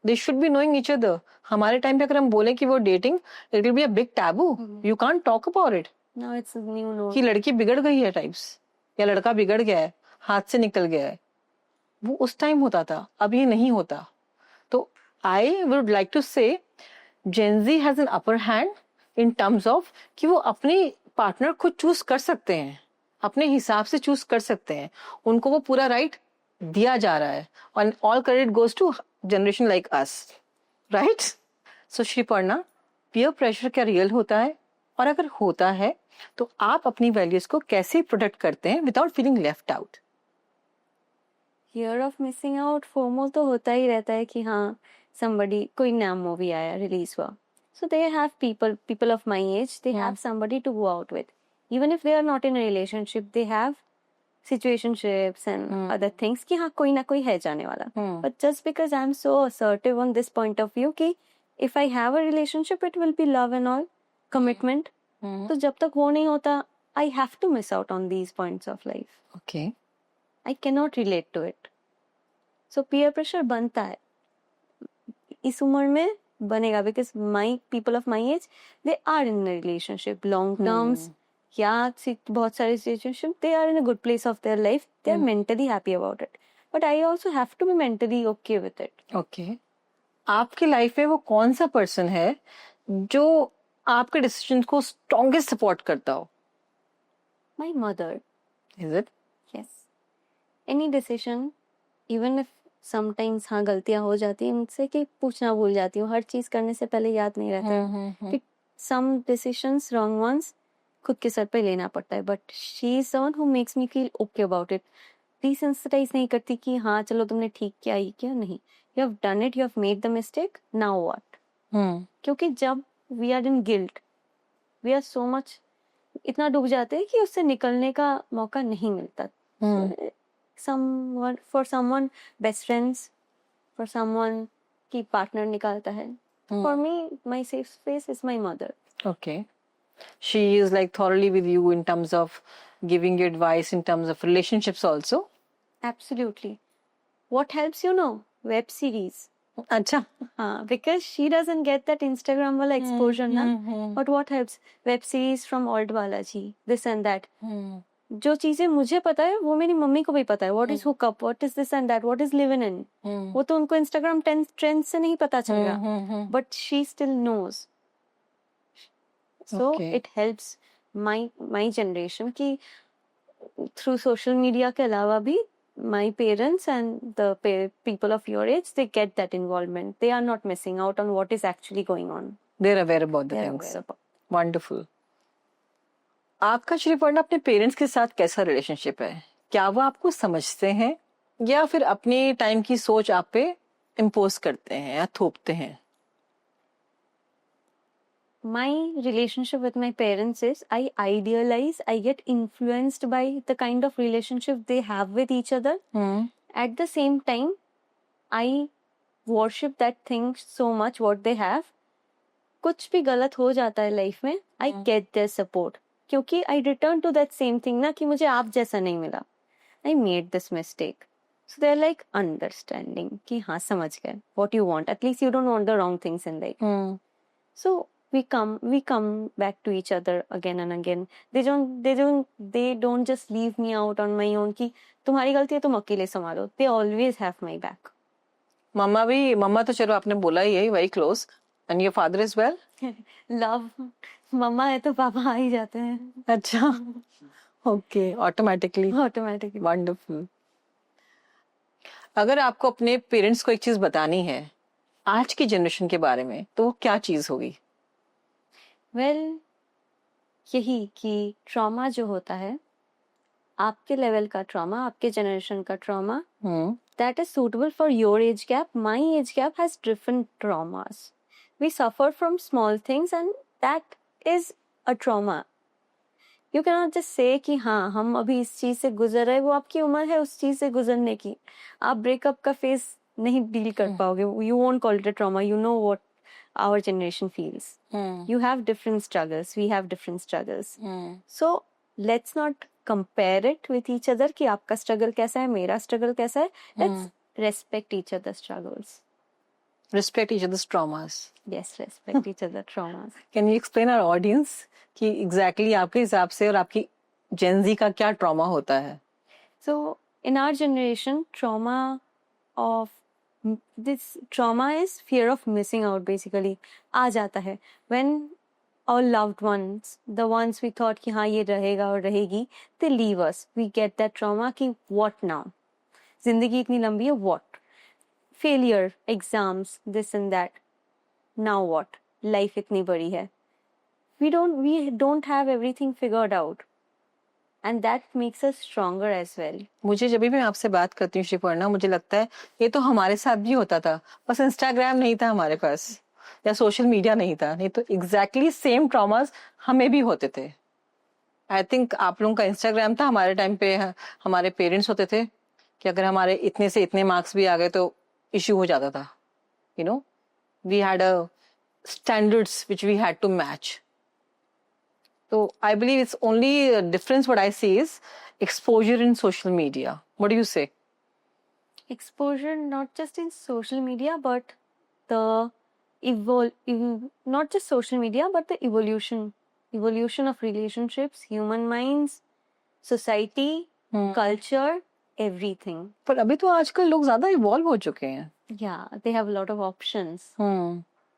They should be knowing each other. हमारे time पे अगर हम बोले कि वो dating, it will be a big taboo. You can't talk about it. Now it's a new norm. कि लड़की बिगड़ गई है टाइप्स, या लड़का बिगड़ गया है, हाथ से निकल गया है. वो उस टाइम होता था, अब ये नहीं होता. तो I would like to say Gen Z has an upper hand in terms of कि वो अपनी पार्टनर खुद चूज कर सकते हैं, अपने हिसाब से चूज कर सकते हैं. उनको वो पूरा राइट दिया जा रहा है. और all credit goes to generation like us, right? So Sriparna, peer pressure क्या रियल होता है, और अगर होता है तो आप अपनी वैल्यूज को कैसे प्रोटेक्ट करते हैं without feeling left out? Here of missing out FOMO तो होता ही रहता है कि हाँ somebody कोई नया मूवी आया रिलीज हुआ, so they have people of my age, they have somebody to go out with, even if they are not in a relationship, they have situationships and other things कि हाँ कोई ना कोई है जाने वाला. But just because I'm so assertive on this point of view कि if I have a relationship it will be love and all commitment, तो जब तक वो नहीं होता I have to miss out on these points of life. Okay. I cannot relate to it. So peer pressure बनता है इस उम्र में बनेगा because my people of my age they are in a relationship long terms या बहुत सारे situations they are in a good place of their life, they are mentally happy about it, but I also have to be mentally okay with it. Okay. आपकी life में वो कौन सा person है जो आपके डिसीजन को स्ट्रॉन्गेस्ट सपोर्ट करता हो? My mother. Is it? Yes. Any decision, even if sometimes हाँ गलतियाँ हो जाती हैं मुझसे कि पूछना भूल जाती हूँ, हर चीज करने से पहले याद नहीं रहता कि some decisions wrong ones खुद के सर पे लेना पड़ता है, but she is the one who makes me feel okay about it. Desensitize नहीं करती कि हाँ चलो तुमने ठीक किया ये किया, नहीं, you have done it, you have made the mistake, now what? क्योंकि जब we are in guilt, we are so much इतना डूब जाते हैं कि उससे निकलने का मौका नहीं मिलता. Someone for someone best friends, for someone की पार्टनर निकालता है. For me my safe space is my mother. Okay. She is like thoroughly with you in terms of giving you advice in terms of relationships also. Absolutely. What helps, you know, web series. अच्छा. हाँ, because she doesn't get that Instagram वाला exposure ना. But what helps? Web series from old Balaji, this and that. जो चीजें मुझे पता है वो मेरी मम्मी को भी पता है. What is hookup? What is this and that? What is live in? वो तो उनको Instagram trends से नहीं पता चलेगा. But she still knows. So it helps my generation कि through social media के अलावा भी my parents and the people of your age, they get that involvement. They are not missing out on what is actually going on. They're aware about the things. Wonderful. आपका श्रीपर्णा अपने parents के साथ कैसा relationship है? क्या वो आपको समझते हैं या फिर अपने टाइम की सोच आप पे इम्पोज करते हैं या थोपते हैं? My relationship with my parents is I idealize, I get influenced by the kind of relationship they have with each other. At the same time, I worship that thing so much what they have. कुछ भी गलत हो जाता है life में, I get their support. क्योंकि I return to that same thing ना कि मुझे आप जैसा नहीं मिला. I made this mistake. So they're like understanding कि हाँ समझ गए what you want. At least you don't want the wrong things in life. So we come back to each other again and again. They don't just leave me out on my own कि तुम्हारी गलती है तुम अकेले संभालो. They always have my back. मम्मा तो चलो आपने बोला ही है, very close. And your father as well? Love. मम्मा है तो पापा आ ही जाते हैं. अच्छा. Okay, automatically. Wonderful. अगर आपको अपने पेरेंट्स को एक चीज बतानी है आज की जनरेशन के बारे में तो वो क्या चीज होगी? Well, यही कि ट्रॉमा जो होता है आपके लेवल का ट्रॉमा, आपके जनरेशन का trauma, that is suitable for your age gap. My age gap has different traumas. We suffer from small things and that is a trauma. You cannot just say कि हाँ हम अभी इस चीज से गुजर रहे, वो आपकी उम्र है उस चीज से गुजरने की. आप ब्रेकअप का फेस नहीं डील कर पाओगे. You won't call it a trauma. You know what our generation feels. You have different struggles. We have different struggles. So let's not compare it with each other कि आपका struggle कैसा है, मेरा struggle कैसा है. Let's respect each other's struggles. Respect each other's traumas. Yes, respect each other's traumas. Can you explain our audience कि exactly आपके हिसाब से और आपकी Gen Z का क्या trauma होता है? So in our generation, trauma is fear of missing out basically. आ जाता है when our loved ones, the ones we thought कि हाँ ये रहेगा और रहेगी, they leave us. We get that trauma कि what now? जिंदगी इतनी लंबी है, what? Failure, exams, this and that. now what? Life इतनी बड़ी है. We don't have everything figured out. And that makes us stronger as well. मुझे जब भी मैं आपसे बात करती हूँ श्रीपर्णा, मुझे लगता है ये तो हमारे साथ भी होता था, बस इंस्टाग्राम नहीं था हमारे पास या सोशल मीडिया नहीं था, नहीं तो एग्जैक्टली सेम ट्रॉमास हमें भी होते थे. आई थिंक आप लोगों का इंस्टाग्राम था, हमारे टाइम पे हमारे पेरेंट्स होते थे कि अगर हमारे इतने से इतने मार्क्स भी आ गए तो इश्यू हो जाता था. You know, we had a standards which we had to match. So I believe it's only a difference what I see is exposure in social media. What do you say? Exposure not just in social media, but the not just social media, but the evolution of relationships, human minds, society, culture, everything. पर अभी तो आजकल लोग ज्यादा evolve हो चुके हैं. Yeah, they have a lot of options.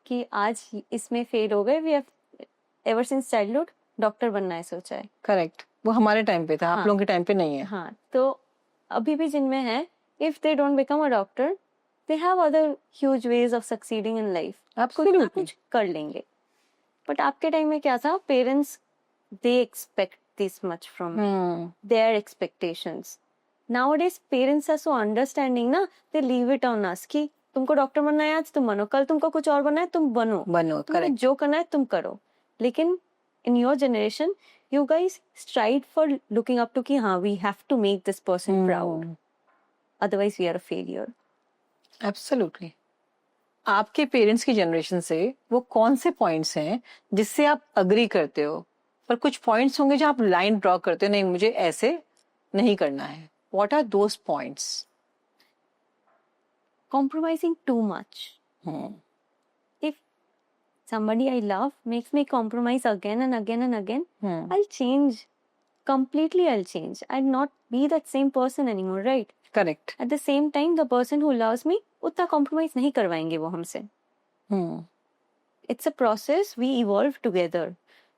कि आज इसमें फेल हो गए, we have ever since childhood doctor बनना है सोचा है. करेक्ट, वो हमारे टाइम पे था, आप लोगों के टाइम पे नहीं है. हाँ, तो अभी भी जिनमें है, if they don't become a doctor, they have other huge ways of succeeding in life. Absolutely. कुछ कर लेंगे. बट आपके टाइम में क्या था? Parents they expect this much from their expectations. Nowadays parents are so understanding ना, they leave it on us कि तुमको डॉक्टर बनना है आज तुम बनो, कल तुमको कुछ और बनना है तुम बनो. करेक्ट. जो करना है तुम करो. लेकिन in your generation, you guys strive for looking up to कि हाँ we have to make this person proud. Otherwise we are a failure. Absolutely. आपके पेरेंट्स की जनरेशन से वो कौन से पॉइंट्स हैं जिससे आप अग्री करते हो, पर कुछ पॉइंट्स होंगे जो आप लाइन ड्रॉ करते हो, नहीं मुझे ऐसे नहीं करना है. What are those points? Compromising too much. If somebody I love makes me compromise again and again and again, I'll change. Completely I'll change. I'll not be that same person anymore, right? Correct. At the same time, the person who loves me, उतना compromise नहीं करवाएंगे वो हमसे. It's a process, we evolve together.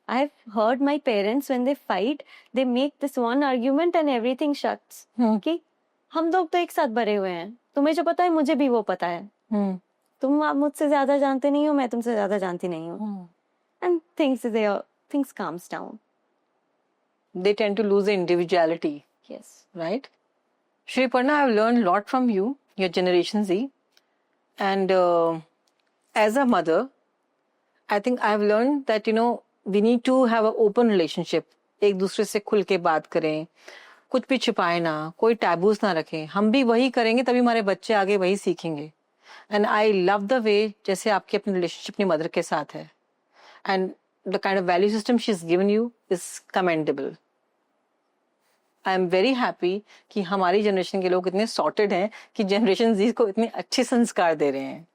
I've heard my parents when they fight, they make this one argument and everything shuts. कि हम लोग तो एक साथ बड़े हुए हैं, तुम्हें जो पता है मुझे भी वो पता है. तुम आप मुझसे ज्यादा जानते नहीं हो, मैं तुमसे ज्यादा जानती नहीं हूँ. And things calms down. They tend to lose their individuality. Yes. Right? Shriparna, I've learned a lot from you, your Generation Z. And as a mother, I think I've learned that, we need to have an open relationship. एक दूसरे से खुल के बात करें, कुछ भी छिपाए ना, कोई टैबूज ना रखें. हम भी वही करेंगे तभी हमारे बच्चे आगे वही सीखेंगे. And I love the way जैसे आपकी अपनी रिलेशनशिप अपनी मदर के साथ है. And the kind of value system she is given you is commendable. I am very happy कि हमारी जनरेशन के लोग इतने सॉर्टेड हैं कि जनरेशन जी को इतने अच्छे संस्कार दे रहे हैं.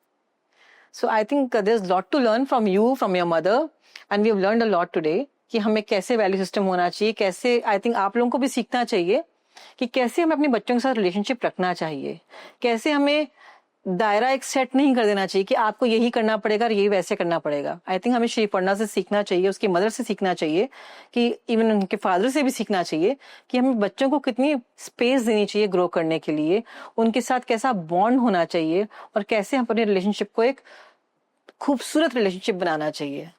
So I think there is lot to learn from you, from your mother, and we have learned a lot today कि हमें कैसे वैल्यू सिस्टम होना चाहिए, कैसे आई थिंक आप लोगों को भी सीखना चाहिए कि कैसे हमें अपने बच्चों के साथ रिलेशनशिप रखना चाहिए, कैसे हमें दायरा एक सेट नहीं कर देना चाहिए कि आपको यही करना पड़ेगा और यही वैसे करना पड़ेगा. आई थिंक हमें श्रीपर्णा से सीखना चाहिए, उसकी मदर से सीखना चाहिए, कि इवन उनके फादर से भी सीखना चाहिए कि हमें बच्चों को कितनी स्पेस देनी चाहिए ग्रो करने के लिए, उनके साथ कैसा बॉन्ड होना चाहिए और कैसे हम अपने रिलेशनशिप को एक खूबसूरत रिलेशनशिप बनाना चाहिए.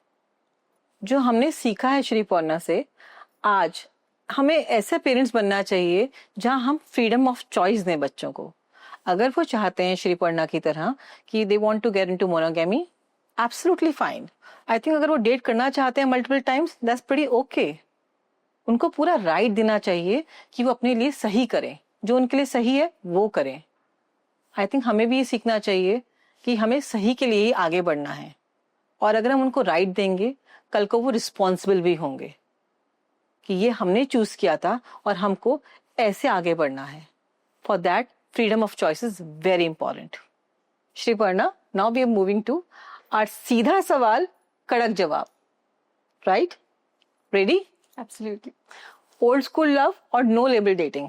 जो हमने सीखा है श्रीपर्णा से, आज हमें ऐसे पेरेंट्स बनना चाहिए जहां हम फ्रीडम ऑफ चॉइस दें बच्चों को. अगर वो चाहते हैं श्रीपर्णा की तरह कि they want to get into monogamy, absolutely fine. I think अगर वो डेट करना चाहते हैं multiple times, that's pretty okay. उनको पूरा राइट देना चाहिए कि वो अपने लिए सही करें, जो उनके लिए सही है वो करें. आई थिंक हमें भी ये सीखना चाहिए कि हमें सही के लिए ही आगे बढ़ना है, और अगर हम उनको राइट देंगे कल को वो रिस्पॉन्सिबल भी होंगे कि ये हमने चूज किया था और हमको ऐसे आगे बढ़ना है. For that freedom of choice is very important. Shriparna, now we are moving to our सीधा सवाल कड़क जवाब. Right? Ready? Absolutely. Old school love or no label dating?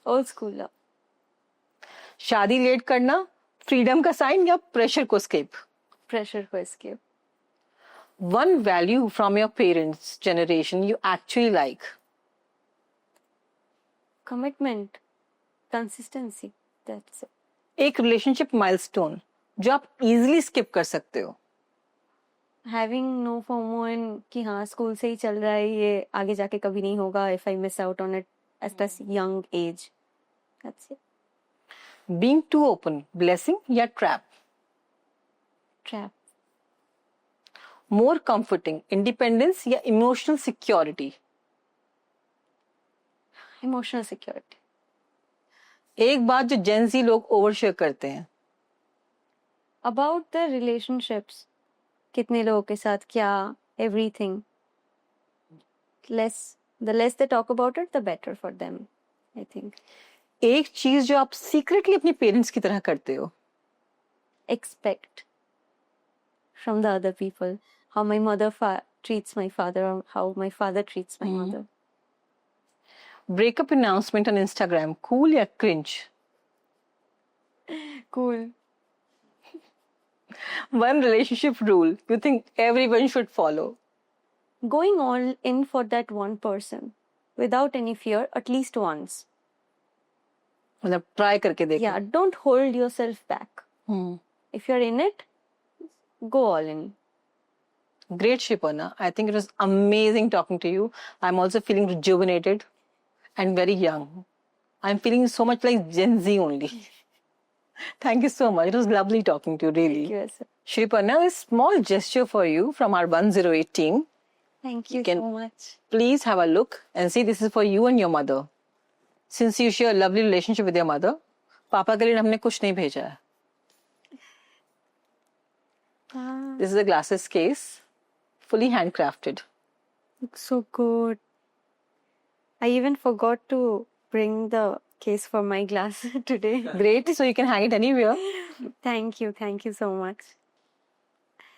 Old school love. शादी लेट करना फ्रीडम का साइन या pressure को escape? Pressure को escape. One value from your parents' generation you actually like? Commitment. Consistency. That's it. एक relationship milestone जो आप easily skip कर सकते हो? having no FOMO and कि हाँ स्कूल से ही चल रहा है ये आगे जाके कभी नहीं होगा if I miss out on it at this young age. That's it. Being too open, blessing या trap? Trap. More comforting, independence या emotional security? Emotional security. एक बात जो Gen Z लोग overshare करते हैं, About the relationships, कितने लोगों के साथ क्या, everything. The less they talk about it, the better for them, I think. एक चीज जो आप secretly अपने पेरेंट्स की तरह करते हो, Expect from the other people how my mother treats my father or how my father treats my mother. breakup announcement on Instagram, cool या cringe? Cool. One relationship rule you think everyone should follow? Going all in for that one person without any fear at least once. मतलब try करके देखो. Yeah, don't hold yourself back. If you're in it, go all in. Great, Shiparna. I think it was amazing talking to you. I'm also feeling rejuvenated and very young. I'm feeling so much like Gen Z only. Thank you so much. It was lovely talking to you, really. Thank you, Asa. Shiparna, a small gesture for you from our 108 team. Thank you can- so much. Please have a look and see this is for you and your mother. Since you share a lovely relationship with your mother, पापा के लिए हमने कुछ नहीं भेजा है. This is a glasses case, fully handcrafted. Looks so good. I even forgot to bring the case for my glass today. Great, so you can hang it anywhere. Thank you so much.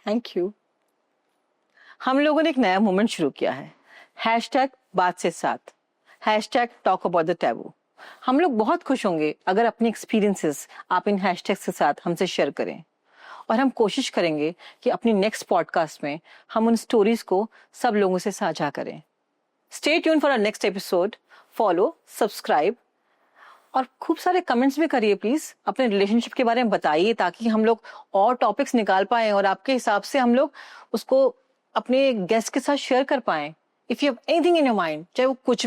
Thank you. हम लोगों ने एक नया movement शुरू किया है, hashtag बात से साथ, hashtag talk about the taboo. हम लोग बहुत खुश होंगे अगर अपने एक्सपीरियंसेस आप इन हैशटैग्स के साथ हमसे शेयर करें, और हम कोशिश करेंगे कि अपनी नेक्स्ट पॉडकास्ट में हम उन स्टोरीज को सब लोगों से साझा करें. Stay tune for our next episode. Follow, subscribe और खूब सारे कमेंट्स भी करिए प्लीज. अपने रिलेशनशिप के बारे में बताइए ताकि हम लोग और टॉपिक्स निकाल पाएं और आपके हिसाब से हम लोग उसको अपने गेस्ट के साथ शेयर कर पाएं. If you have anything in your mind, चाहे वो कुछ